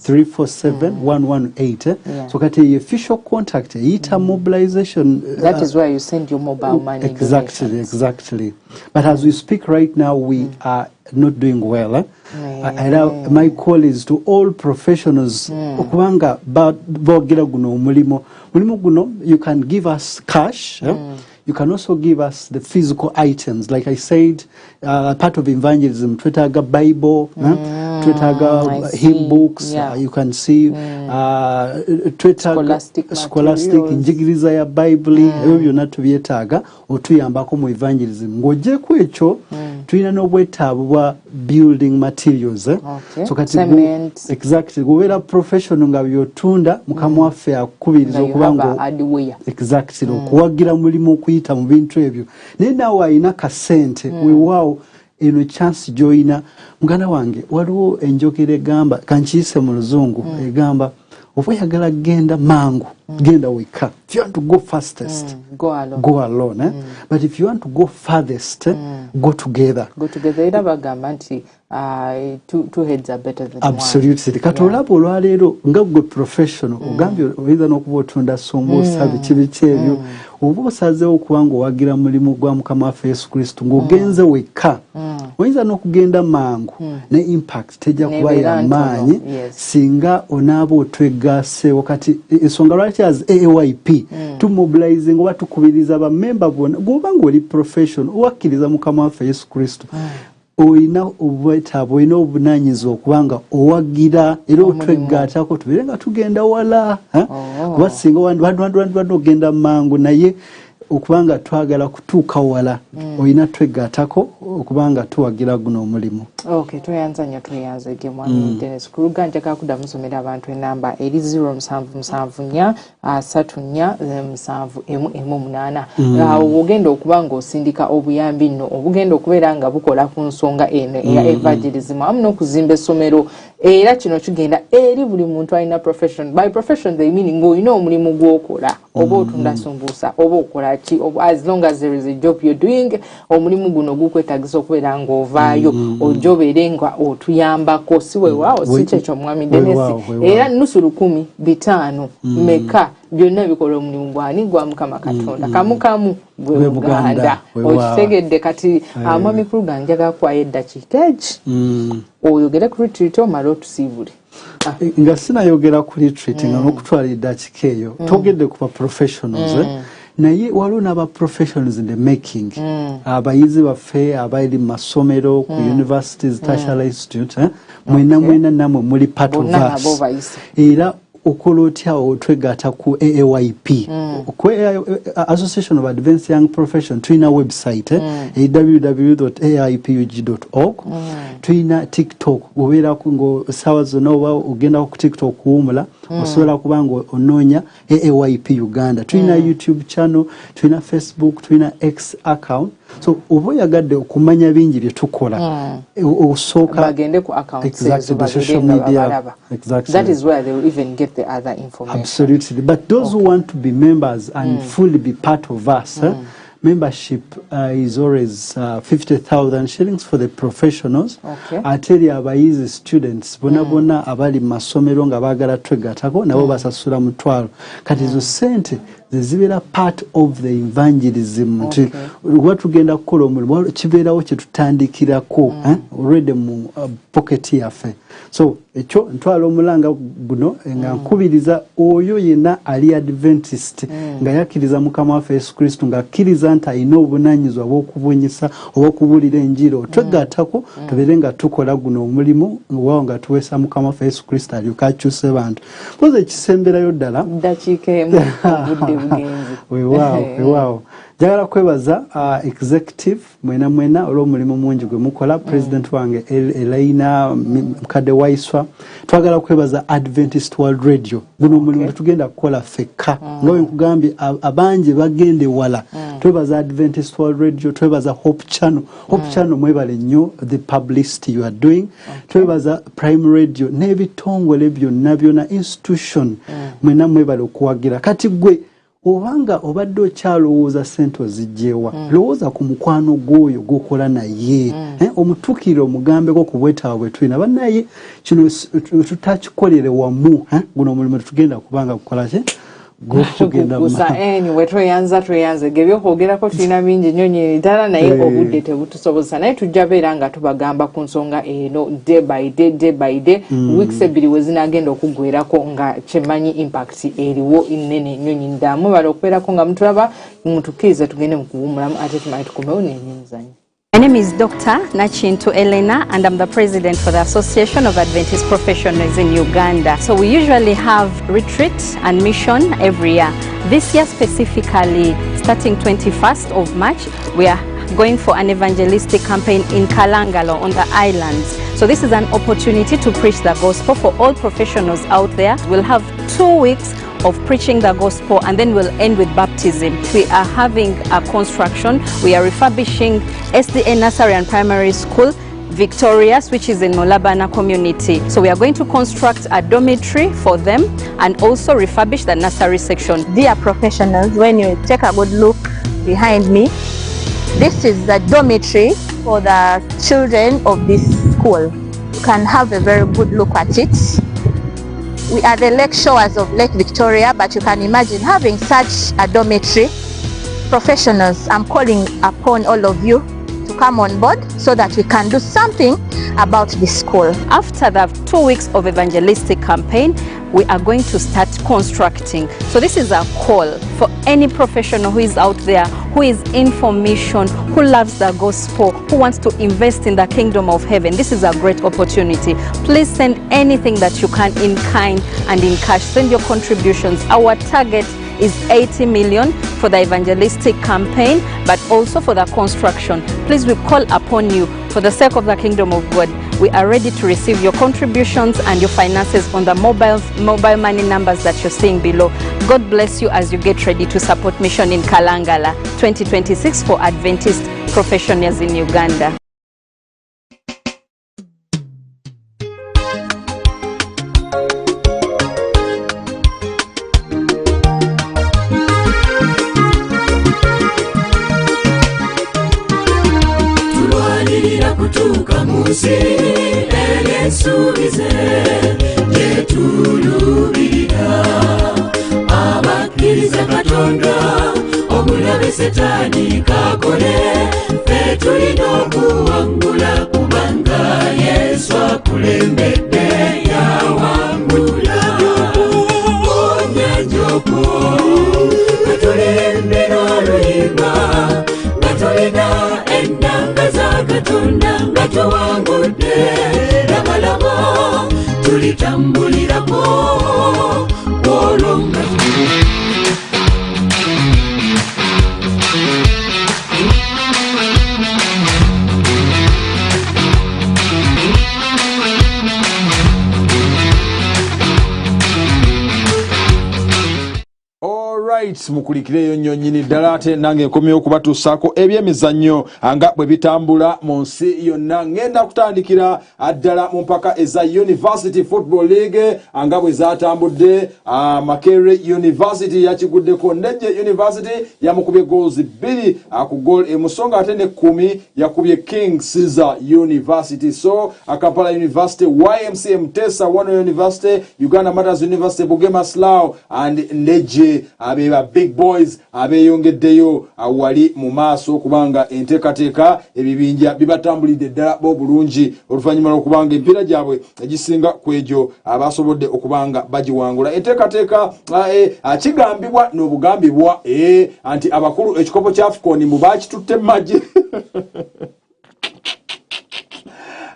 347 118 so kati the official contact yita mobilization that is where you send your mobile money exactly but as we speak right now we are not doing well my call is to all professionals okubanga bogira guno omulimo guno you can give us cash you can also give us the physical items like I said part of evangelism twetaga Bible twetaga hymn books you can see twetaga scholastic njigiriza ya Bible ebyo byonna tubyetaaga otuyambako mu evangelism ng'ogyeko ekyo tulina n'obwetaavu bwa building materials so kati exactly gobeera professional nga byotunda Mukama waffe akukubiriza okubanga exactly okuwagira mulimu okuyita mu bintu ebyo naye naawe alina kasente weewaawo eno chance joina muganda wange waliwo enjogera egamba kankiyise mu luzungu egamba oba oyagala genda mangu genda weka if you want to go fastest go alone but if you want to go farthest go together era bagamba nti two heads are better than absolutely one. Kati olaba olwaleero nga gwe professional ogambye oyinza n'okuba otunda sombuusa biki ebyo oba osazeewo okubanga owagira mulimu gwa Mukama waffe Yesu Kristo ng'ogenze wekka oyinza n'okugenda mangu ne impact tejja kuba y'amaanyi singa onaaba otwegaaseewo kati ensonga lwaki as AYP tumobilizing oba tukubiriza bamemba bonna gwoba ng'oli professional owakkiriza Mukama waffe Yesu Kristo oyina obwetaavu oyina obunaanyiza okubanga owagira era otweggaatako tubeere nga tugenda wala kuba singa wandibadde ogenda mangu naye okubanga twagala kutuuka wala olina twegattako okubanga tuwagira guno omulimu. Okay, tweyanza nnyo tweyanzege mwami Dennis Kuluga njagala kudda musomera abantu enamba eri 0774 34 ogenda okuba ng'osindika obuyambi nno obugenda okubeera nga bukola ku nsonga eno eya evangelism amu n'okuzimba essomero era kino kigenda eri buli muntu alina profession. By profession they meaning ng'olina omulimu gw'okola oba otunda sumbusa oba okola ki as long as there is a job you're doing omulimu guno gukwetagisa okubeera ng'ovaayo ojobeere nga otuyambako si weewaawo si kyekyo mwami Dennis era nusu 1,500 meka byonna bikola omulimu gwani gwa Mukama Katonda kamukamu gwe Buganda okitegedde kati mwami Kuluga njagala kuwayo eddakiika egi oyogere ku retreat omala otusiibule. Nga sinayogera ku retreat nga n'okutwala eddakiika eyo togedde ku ba professionals naye waliwo n'aba professionals in the making abayizi baffe abali mu masomero ku universities tertiary institute mwena namwe muli part of us era okola otya otwegatta ku AAYP ku Association of Advanced Young Profession tulina website www.aipug.org tulina TikTok obeera sawa zonna oba ogenda ku TikTok kuwumula osobola kuba nga onoonya AAYP Uganda tulina YouTube channel tulina Facebook tulina X account so oba oyagadde okumanya bingi bye tukola osooka bagende ku account the social media that is where they will even get the other information. Absolutely, but those who want to be members and fully be part of us membership is always 50,000 shillings for the professionals. Ateri abayizi students bona abali masomero nga bagala twegattako nabo basasula mutwalo kati zo sente zizibera part of the evangelism nti watugenda kukola omulimu kibeerawo kyetutandikirako already mu pocket yaffe so ekyo ntwala omulanga guno nga nkubiriza oyo yena ali Adventist nga yakkiriza Mukama waffe Yesu Kristo nga akkiriza nti alina obunaanyizibwa bw'okubunyisa oba okubuulira enjiri otwegattako tubeere nga tukola guno omulimu waawo nga tuweesa Mukama waffe Yesu Kristo alyoke akyuse bantu poza ekisemberayo ddala ddakiika emu obudde weewaawo njagala kwebaza executive mwena olw'omulimu mungi gwe mukola president wange Elaina mukadde waiswa twagala kwebaza Adventist World Radio guno omulimu tugenda kukola fekka nga bwe nkugambye abangi bagende wala twebaza Adventist World Radio twebaza Hope Channel mwebale nnyo the publicity you are doing twebaza Prime Radio n'ebitongole byonna institution mwena mwebale okuwagira kati gwe obanga obadde okyalowooza sente ozigjeewa lowooza ku mukwano gw'oyo gwokola naye omutuukire omugambeko ku bwetaawa bwe tulina bannaye kino tutakikolere wamu guno omulimu tetugenda kubanga kukola ki anyway tweyanze gebyokwogerako tulina bingi nnyo ddala naye obudde tebutusobozesa naye tujja beera nga tubagamba ku nsonga eno day by day weeks ebiri we zinagenda okuggwerako nga kyemanyi impact eriwo nnene nnyo nyinda mubala okubeerako nga mutulaba mutukkirize tugende mu kuwumulamu ate tumanyi tukomewo n'ebyemizanyo. My name is Dr. Nachintu Elena and I'm the president for the Association of Adventist Professionals in Uganda. So we usually have retreat and mission every year. This year specifically, starting 21st of March, we are going for an evangelistic campaign in Kalangalo on the islands. So this is an opportunity to preach the gospel for all professionals out there. We'll have 2 weeks of preaching the gospel and then we'll end with baptism. We are having a construction. We are refurbishing SDA Nursery and Primary School Victorious, which is in Nolabana community. So we are going to construct a dormitory for them and also refurbish the nursery section. Dear professionals, when you take a good look behind me, this is the dormitory for the children of this school. You can have a very good look at it. We are the lake shores of Lake Victoria, but you can imagine having such a dormitory. Professionals, I'm calling upon all of you to come on board so that we can do something about this school. After the 2 weeks of evangelistic campaign, we are going to start constructing. So this is a call for any professional who is out there, who is in formation, who loves the gospel, who wants to invest in the kingdom of heaven. This is a great opportunity. Please send anything that you can in kind and in cash. Send your contributions. Our target is 80 million for for the evangelistic campaign, but also for the construction. Please, we call upon you for the sake of the kingdom of God. We are ready to receive your contributions and your finances on the mobile money numbers that you're seeing below. God bless you as you get ready to support Mission in Kalangala 2026 for Adventist professionals in Uganda. Kutuka musi elesubize yetulubirira abakkiriza Katonda omulabe Setaani kakole ffe tulina okuwangula kubanga Yesu akulembedde yawangula onyanjoko katulembera oluyimba katulina ennanga za Katonda nga tuwangudde labalabo tulitambulirako olwo mukulikireyo nnyo nnyini ddala ate nange nkomyewo okubatuusaako ebyemizannyo nga bwe bitambula mu nsi yonna. Ngenda kutandikira ddala mu mpaka eza University Football League nga bwe zaatambudde. Makerere University yakiguddeko, Ndejje University yamukubye goals 2 ku goal emusonga ate ne 10 yakubye King Caesar University. So Kampala University, YMCA Mutesa One University, Uganda Matters University, Bugema Slough and Ndejje abeba big boys abeyongeddeyo awali mu maaso kubanga enteekateeka ebibinja bibatambulidde ddala bo bulungi oluvannyuma lw'okubanga empiira gyabwe egisinga ku egyo abasobodde okubanga bagiwangula. Enteekateeka kigambibwa n'obugambibwa anti abakulu ekikopo kya AFCON mu baakitutte magi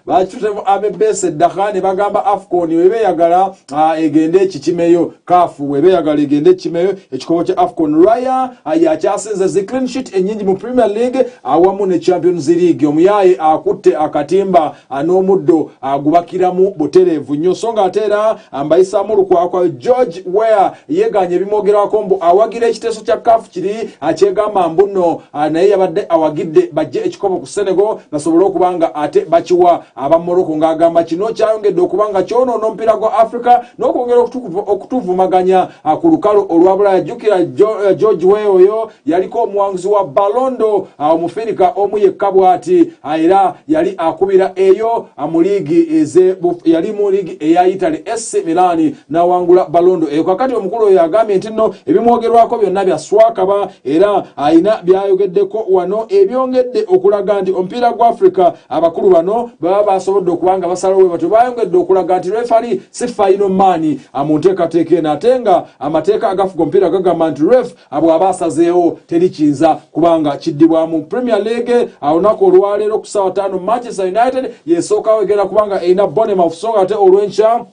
bachutemu abebese dakhane bagamba AFCON webeyagala egende ekikimeyo kafu webeyagala egende ekimeyo ekikobo kya AFCON. Raya yakyasinze zi clean sheet enyingi mu Premier League awamu ne Champions League. Omuyaye akutte akatimba n'omuddo agubakiramu buterevu nnyo songa atera ambayisamu lukwakwa. George Weah yeganye bimogerwako mbu awagira ekiteeso kya kafu kiri akyegamba mbuno naye yabadde awagidde bajje ekikobo ku Senegal basobole okubanga ate bakiwa aba Morocco ngagamba kino kyayongedde okubanga kyonoona omupiira gwa Africa n'okwongera okutuvumaganya ku lukalu olwa Bulaya. Jjukira George Weah oyo yaliko omuwanguzi wa Ballon d'Or omufirika omu yekka bw'ati era yali akubira eyo mu liigi yali mu liigi eya Italy AC Milan n'awangula Ballon d'Or eyo. Kakati omukulu oyo agambye nti nno ebimwogerwako byonna bya swakaba era ayina byayogeddeko wano ebyongedde okulaga nti omupiira gwa Africa abakulu bano baba basobodde okubanga basalawo batyo bayongedde okulaga nti referee si final man mu nteekateeka eno ate nga amateeka agafuga omupiira gagamba nti ref bw'aba asazeewo teri kiyinza kubanga kiddibwamu. Premier League olunaku olwaleero ku ssaawa 5 Manchester United yesookawo egenda kubanga erina Bournemouth songa ate olw'enkya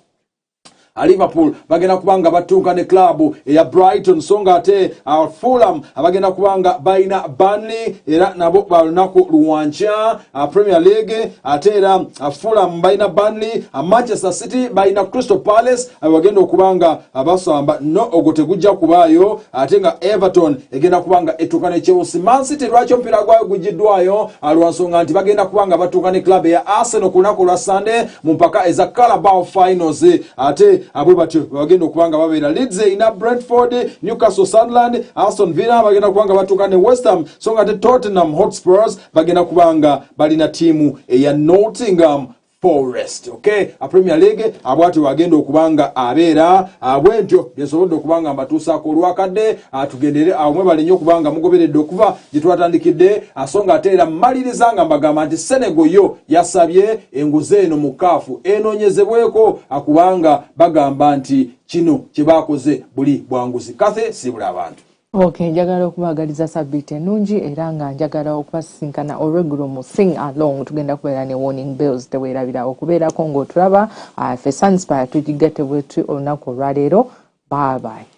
Liverpool bagenda kubanga batunka ne club eya Brighton songa ate Fulham abagenda kubanga baina Burnley era nabo balunaku luwancha Premier League ate era Fulham baina Burnley, Manchester City baina Crystal Palace abagenda okubanga abasamba no ogotegujja kubayo ate nga Everton egenda kubanga etuka ne Chelsea. Man City lwakyo mpira gwayo gujiddwayo alwansonga nti bagenda kubanga batunka ne club ya Arsenal kunaku lwa Sunday mu mpaka eza Carabao Finals ate abwe batyo bagenda okubanga babeera Leeds ina Brentford, Newcastle Sunderland, Aston Villa bagenda kubanga batuka ne West Ham songa ate Tottenham Hotspurs bagenda kubanga balina tiimu eya Nottingham Forest. Okay, a Premier League abwati wagenda okubanga abeera abwentyo byesobodde okubanga mbatuusaako olwakadde tugendere amwe balinyo okubanga mugoberedde okuva gye twatandikidde asonga ate era mmaliriza nga mbagamba nti Senegal yo yasabye enguzi eno mu kaafu enoonyezebweko akubanga bagamba nti kino kye baakoze buli bwanguzi kathe sibula abantu. Okay, njagala okubagaliza sabbiiti ennungi era nga njagala okubasinkana olweggulo mu sing along tugenda kubeera ne warning bells teweerabira okubeerako ng'otulaba ffe Spire tugigatte bwetu olunaku olwaleero. Bye bye.